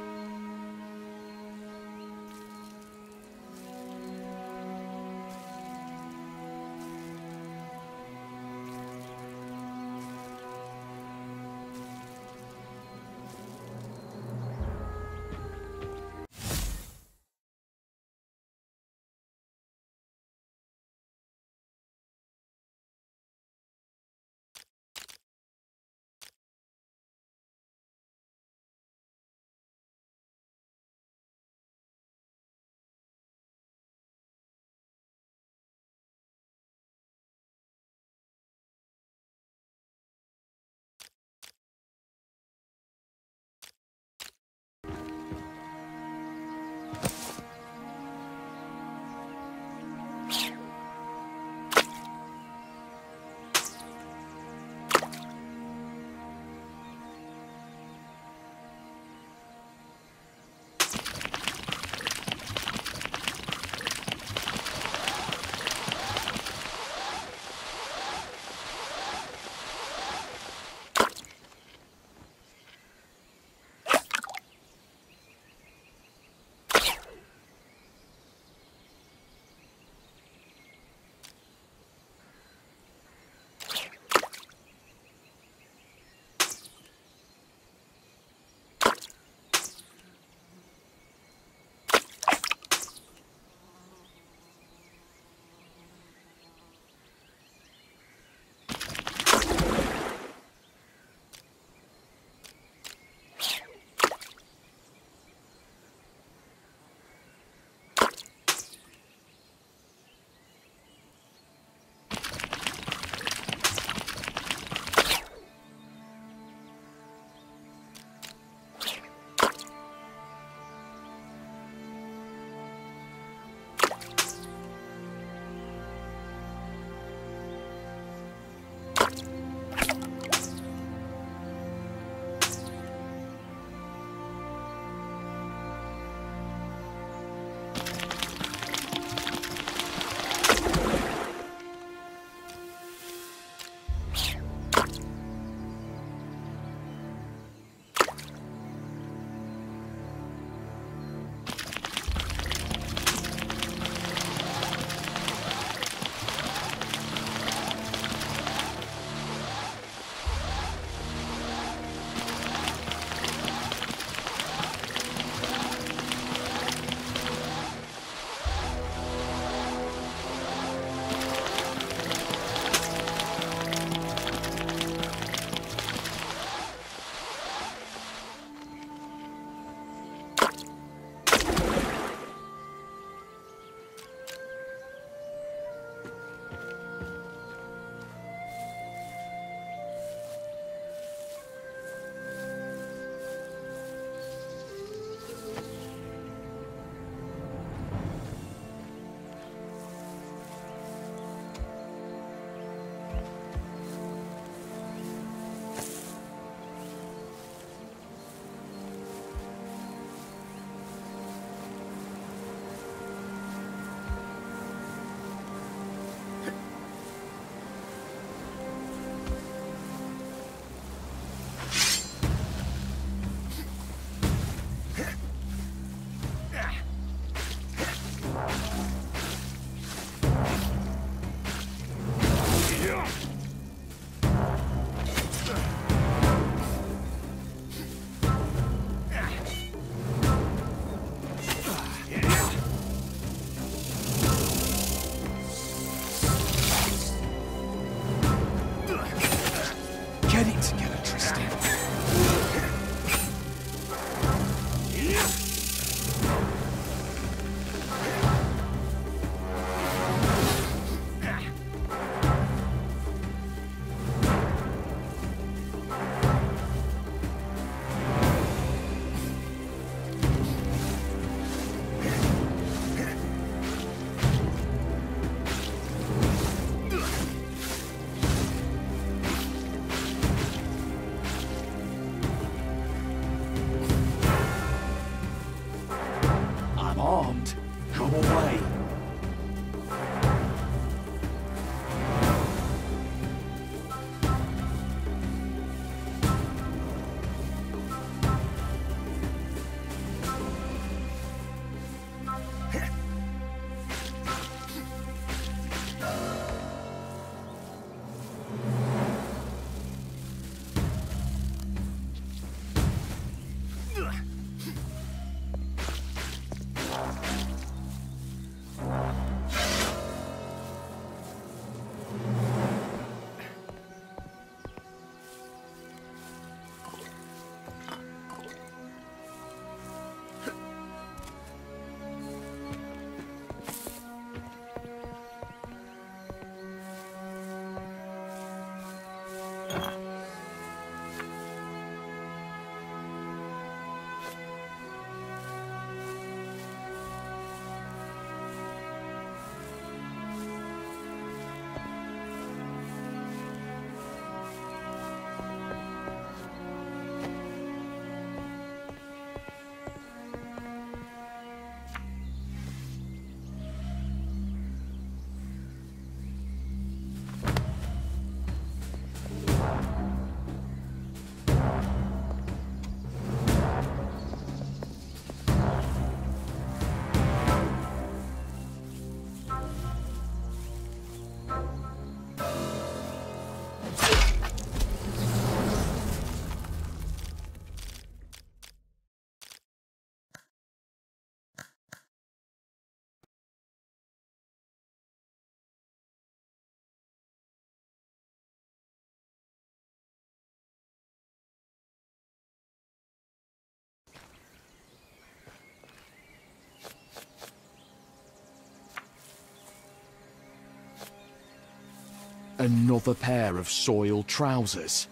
Another pair of soiled trousers.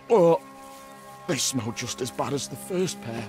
Oh, they smell just as bad as the first pair.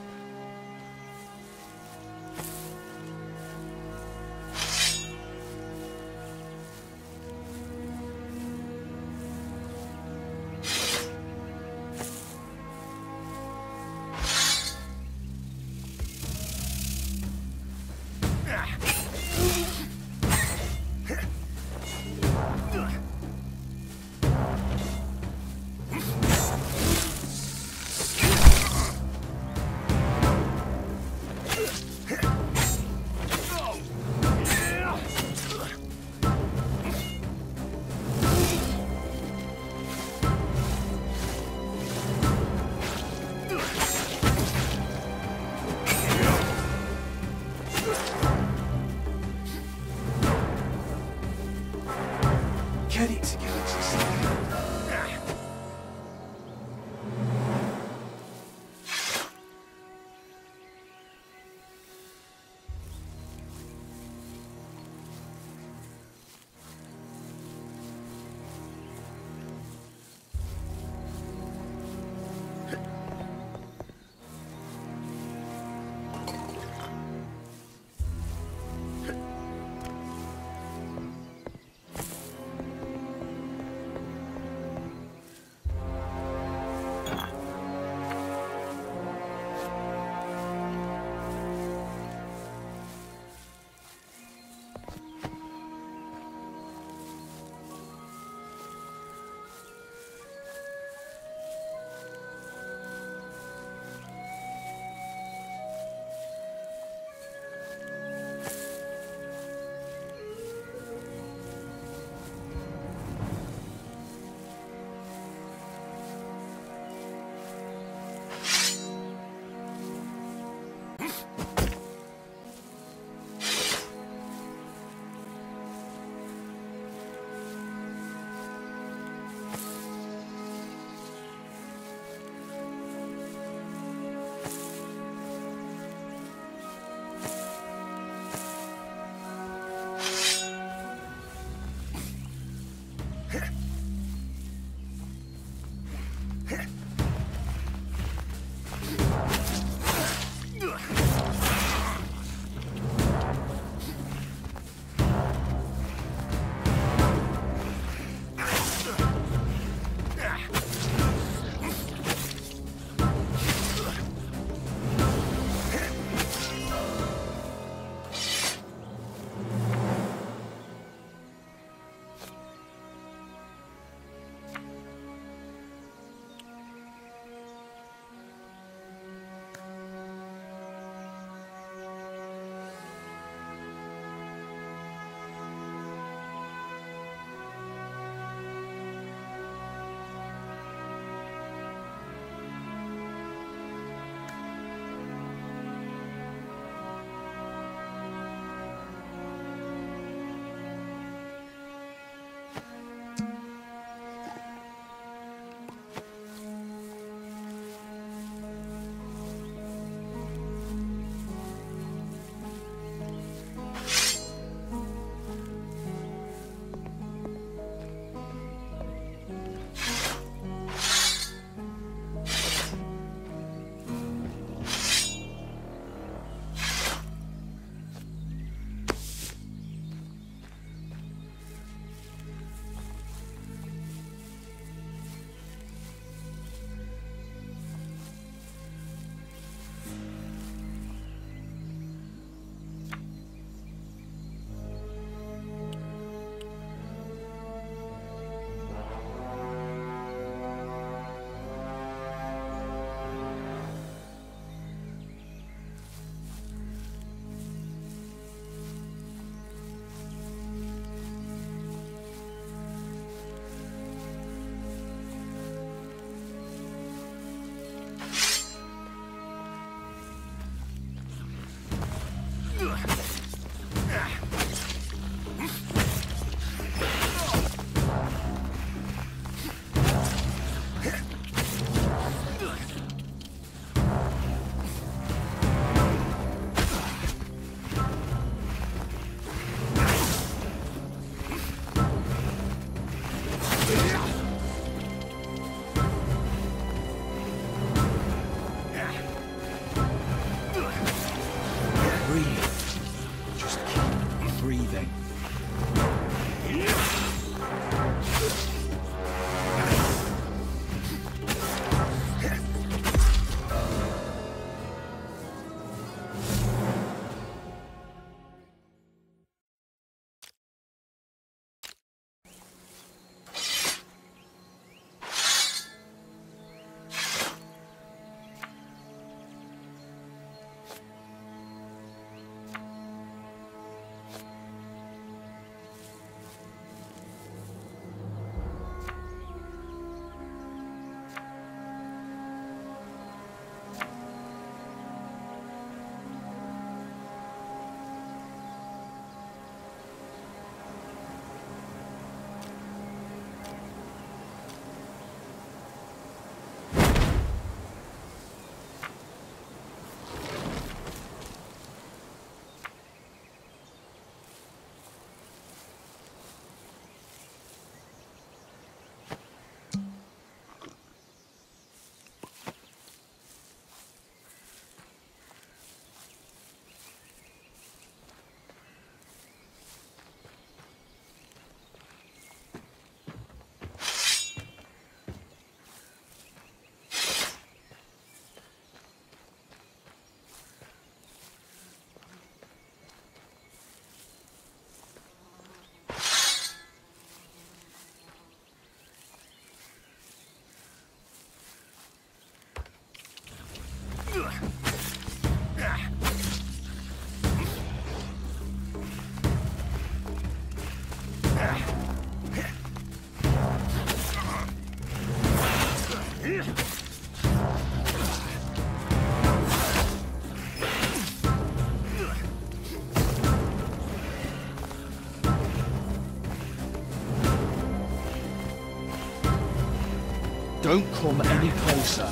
Don't come any closer.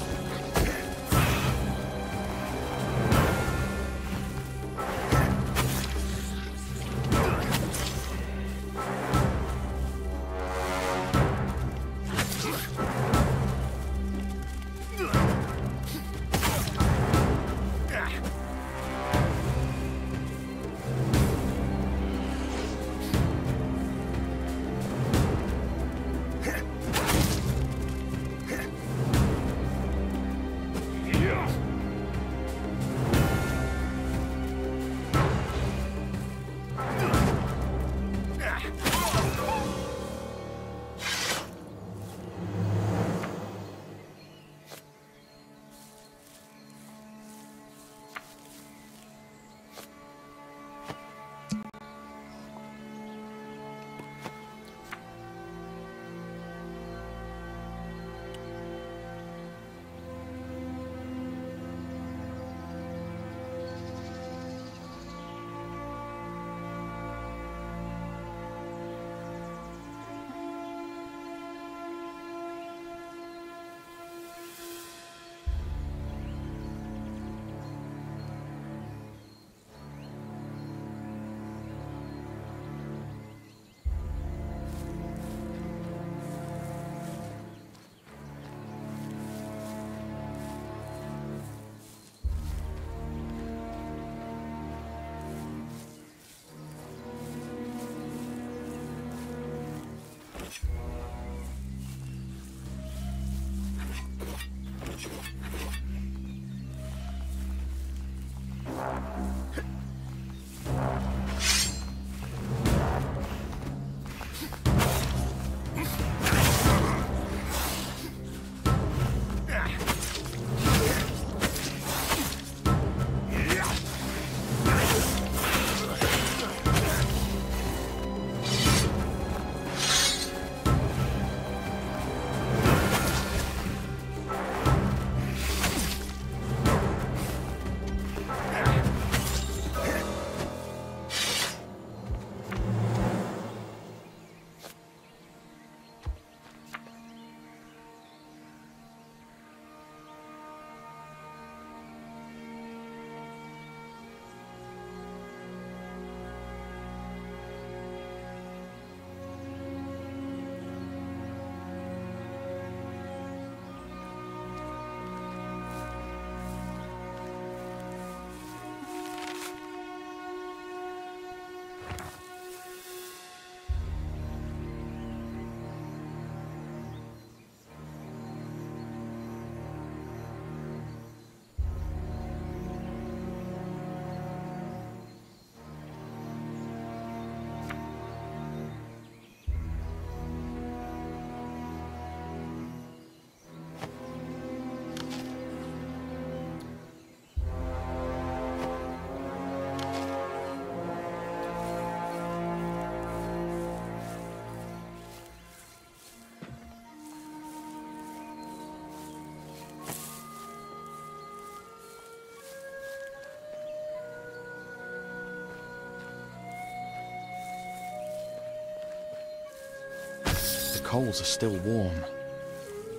coals are still warm.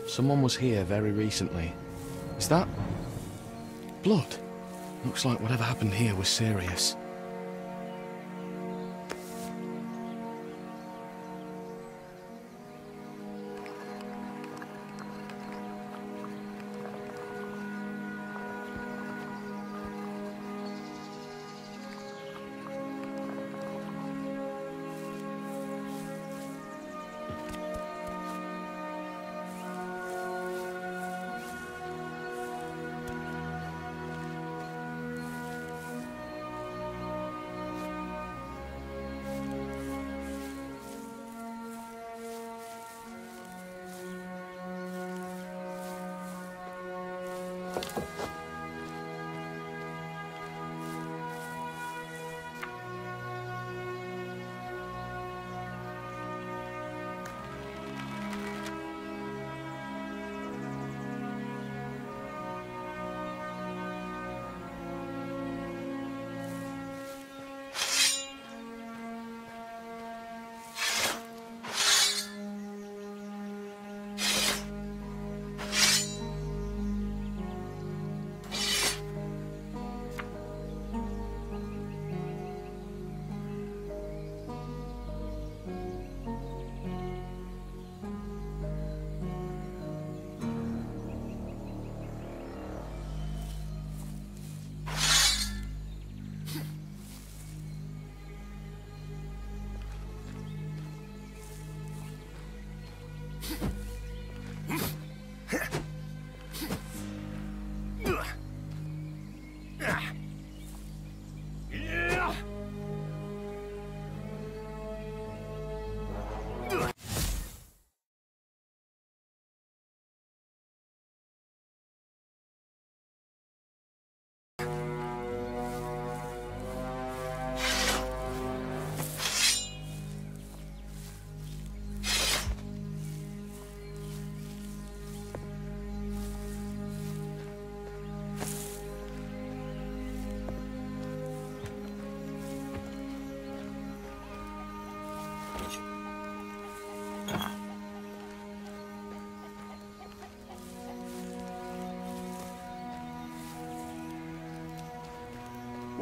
Someone was here very recently. Is that blood? Looks like whatever happened here was serious.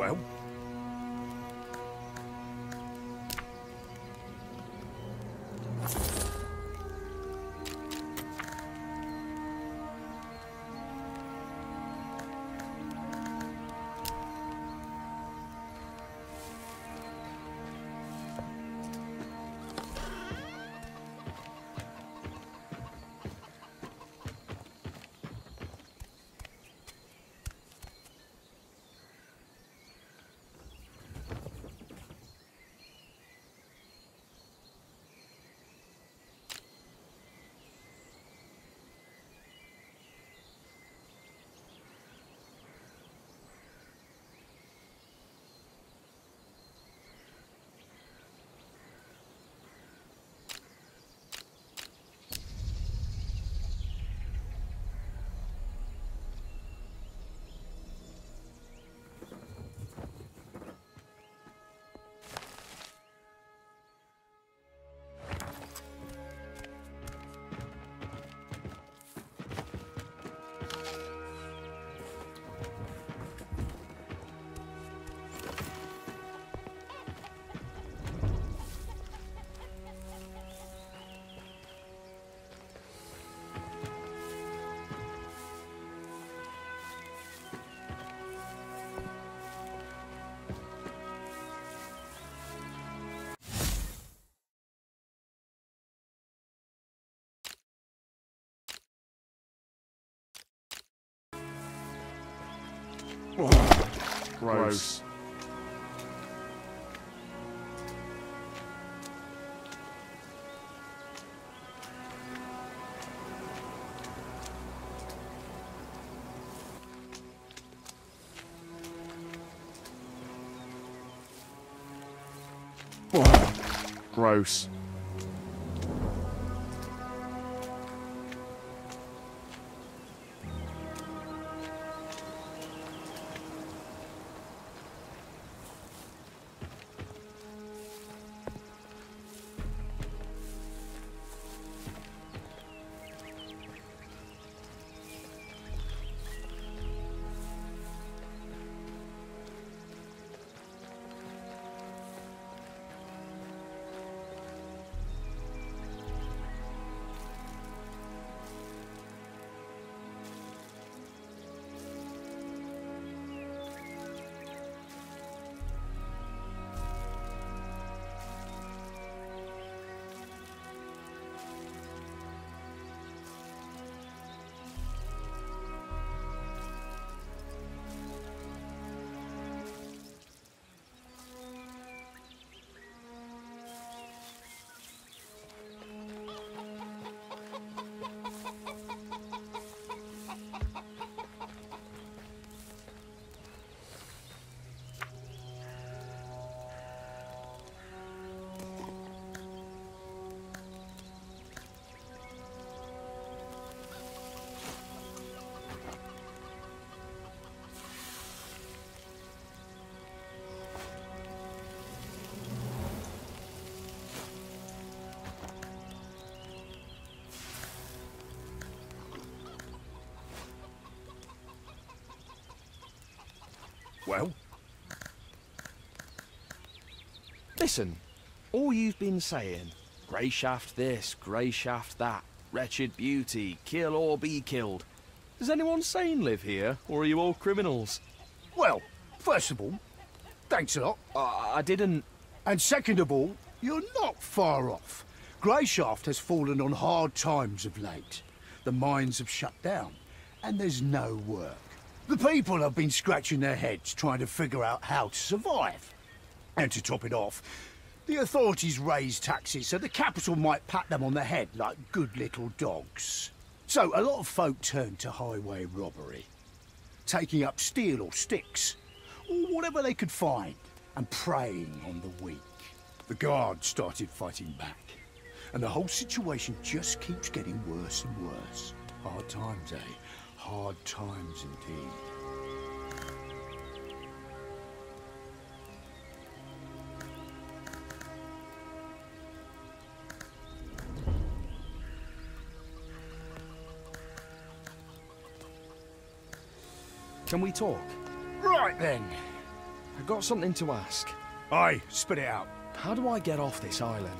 Well? Gross. Gross. Well? Listen, all you've been saying, grey shaft this, grey shaft that, wretched beauty, kill or be killed. Does anyone sane live here, or are you all criminals? Well, first of all, thanks a lot. I didn't... And second of all, you're not far off. Greyshaft has fallen on hard times of late. The mines have shut down, and there's no work. The people have been scratching their heads trying to figure out how to survive. And to top it off, the authorities raised taxes so the capital might pat them on the head like good little dogs. So a lot of folk turned to highway robbery, taking up steel or sticks, or whatever they could find, and preying on the weak. The guards started fighting back, and the whole situation just keeps getting worse and worse. Hard times, eh? Hard times indeed. Can we talk? Right then. I've got something to ask. Aye, spit it out. How do I get off this island?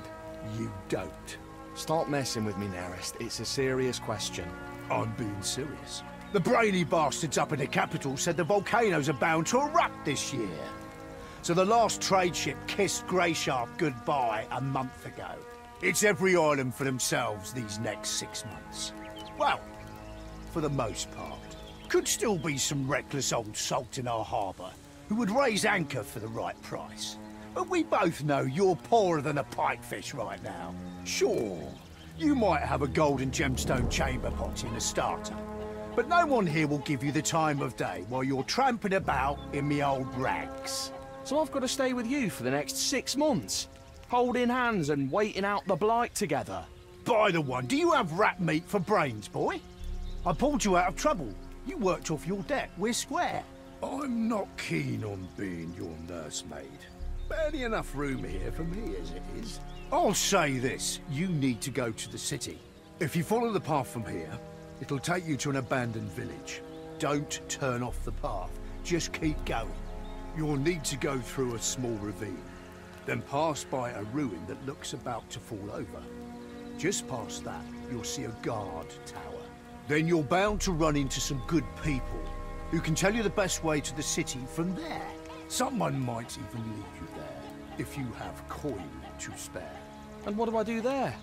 You don't. Stop messing with me, Nerist. It's a serious question. I'm being serious. The brainy bastards up in the capital said the volcanoes are bound to erupt this year. So the last trade ship kissed Greyshaft goodbye a month ago. It's every island for themselves these next 6 months. Well, for the most part. Could still be some reckless old salt in our harbour who would raise anchor for the right price. But we both know you're poorer than a pikefish right now. Sure, you might have a golden gemstone chamber pot in a starter, but no one here will give you the time of day while you're tramping about in me old rags. So I've got to stay with you for the next 6 months, holding hands and waiting out the blight together. By the one, do you have rat meat for brains, boy? I pulled you out of trouble. You worked off your debt. We're square. I'm not keen on being your nursemaid. Barely enough room here for me as it is. I'll say this. You need to go to the city. If you follow the path from here, it'll take you to an abandoned village. Don't turn off the path. Just keep going. You'll need to go through a small ravine, then pass by a ruin that looks about to fall over. Just past that, you'll see a guard tower. Then you're bound to run into some good people who can tell you the best way to the city from there. Someone might even lead you there, if you have coin to spare. And what do I do there?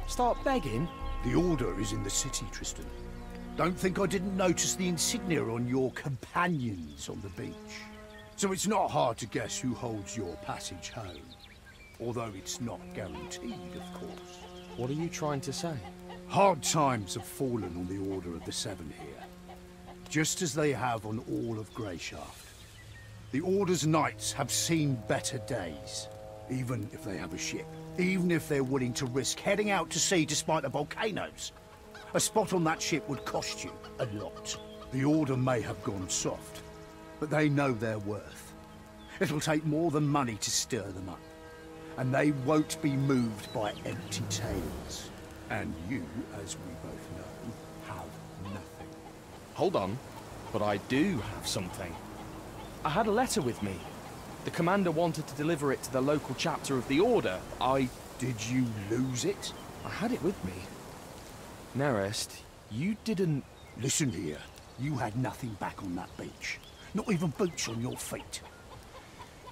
Start begging? The Order is in the city, Tristan. Don't think I didn't notice the insignia on your companions on the beach. So it's not hard to guess who holds your passage home. Although it's not guaranteed, of course. What are you trying to say? Hard times have fallen on the Order of the Seven here, just as they have on all of Greyshaft. The Order's knights have seen better days, even if they have a ship, even if they're willing to risk heading out to sea despite the volcanoes. A spot on that ship would cost you a lot. The Order may have gone soft, but they know their worth. It'll take more than money to stir them up, and they won't be moved by empty tales. And you, as we both know, have nothing. Hold on, but I do have something. I had a letter with me. The commander wanted to deliver it to the local chapter of the Order. Did you lose it? I had it with me. Nerist, you didn't... Listen here. You had nothing back on that beach. Not even boots on your feet.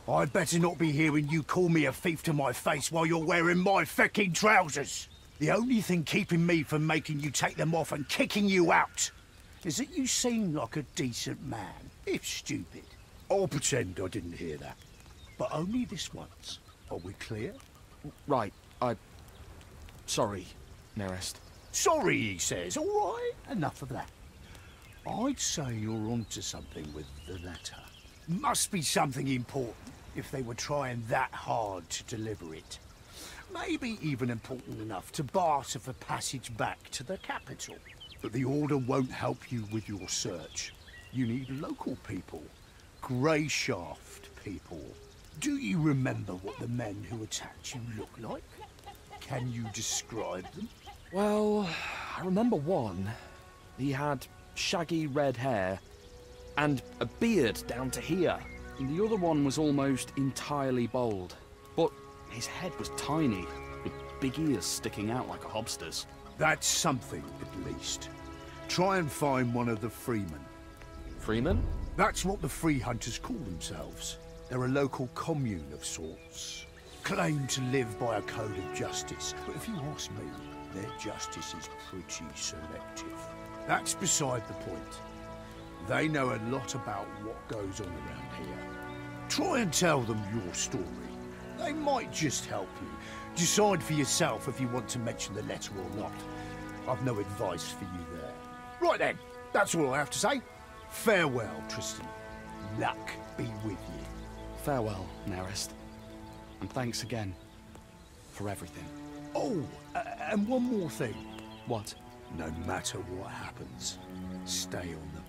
I'd better not be hearing you call me a thief to my face while you're wearing my fecking trousers. The only thing keeping me from making you take them off and kicking you out is that you seem like a decent man, if stupid. I'll pretend I didn't hear that. But only this once. Are we clear? Right, Sorry, Nerist. Sorry, he says. All right, enough of that. I'd say you're onto something with the letter. Must be something important if they were trying that hard to deliver it. Maybe even important enough to barter for passage back to the capital. But the Order won't help you with your search. You need local people. Greyshaft people. Do you remember what the men who attacked you look like? Can you describe them? Well, I remember one. He had shaggy red hair and a beard down to here. And the other one was almost entirely bald. But his head was tiny, with big ears sticking out like a hobster's. That's something, at least. Try and find one of the freemen. Freemen? That's what the free hunters call themselves. They're a local commune of sorts. Claim to live by a code of justice. But if you ask me, their justice is pretty selective. That's beside the point. They know a lot about what goes on around here. Try and tell them your story. They might just help you. Decide for yourself if you want to mention the letter or not. I've no advice for you there. Right then, that's all I have to say. Farewell, Tristan. Luck be with you. Farewell, Nerist. And thanks again for everything. Oh, and one more thing. What? No matter what happens, stay on the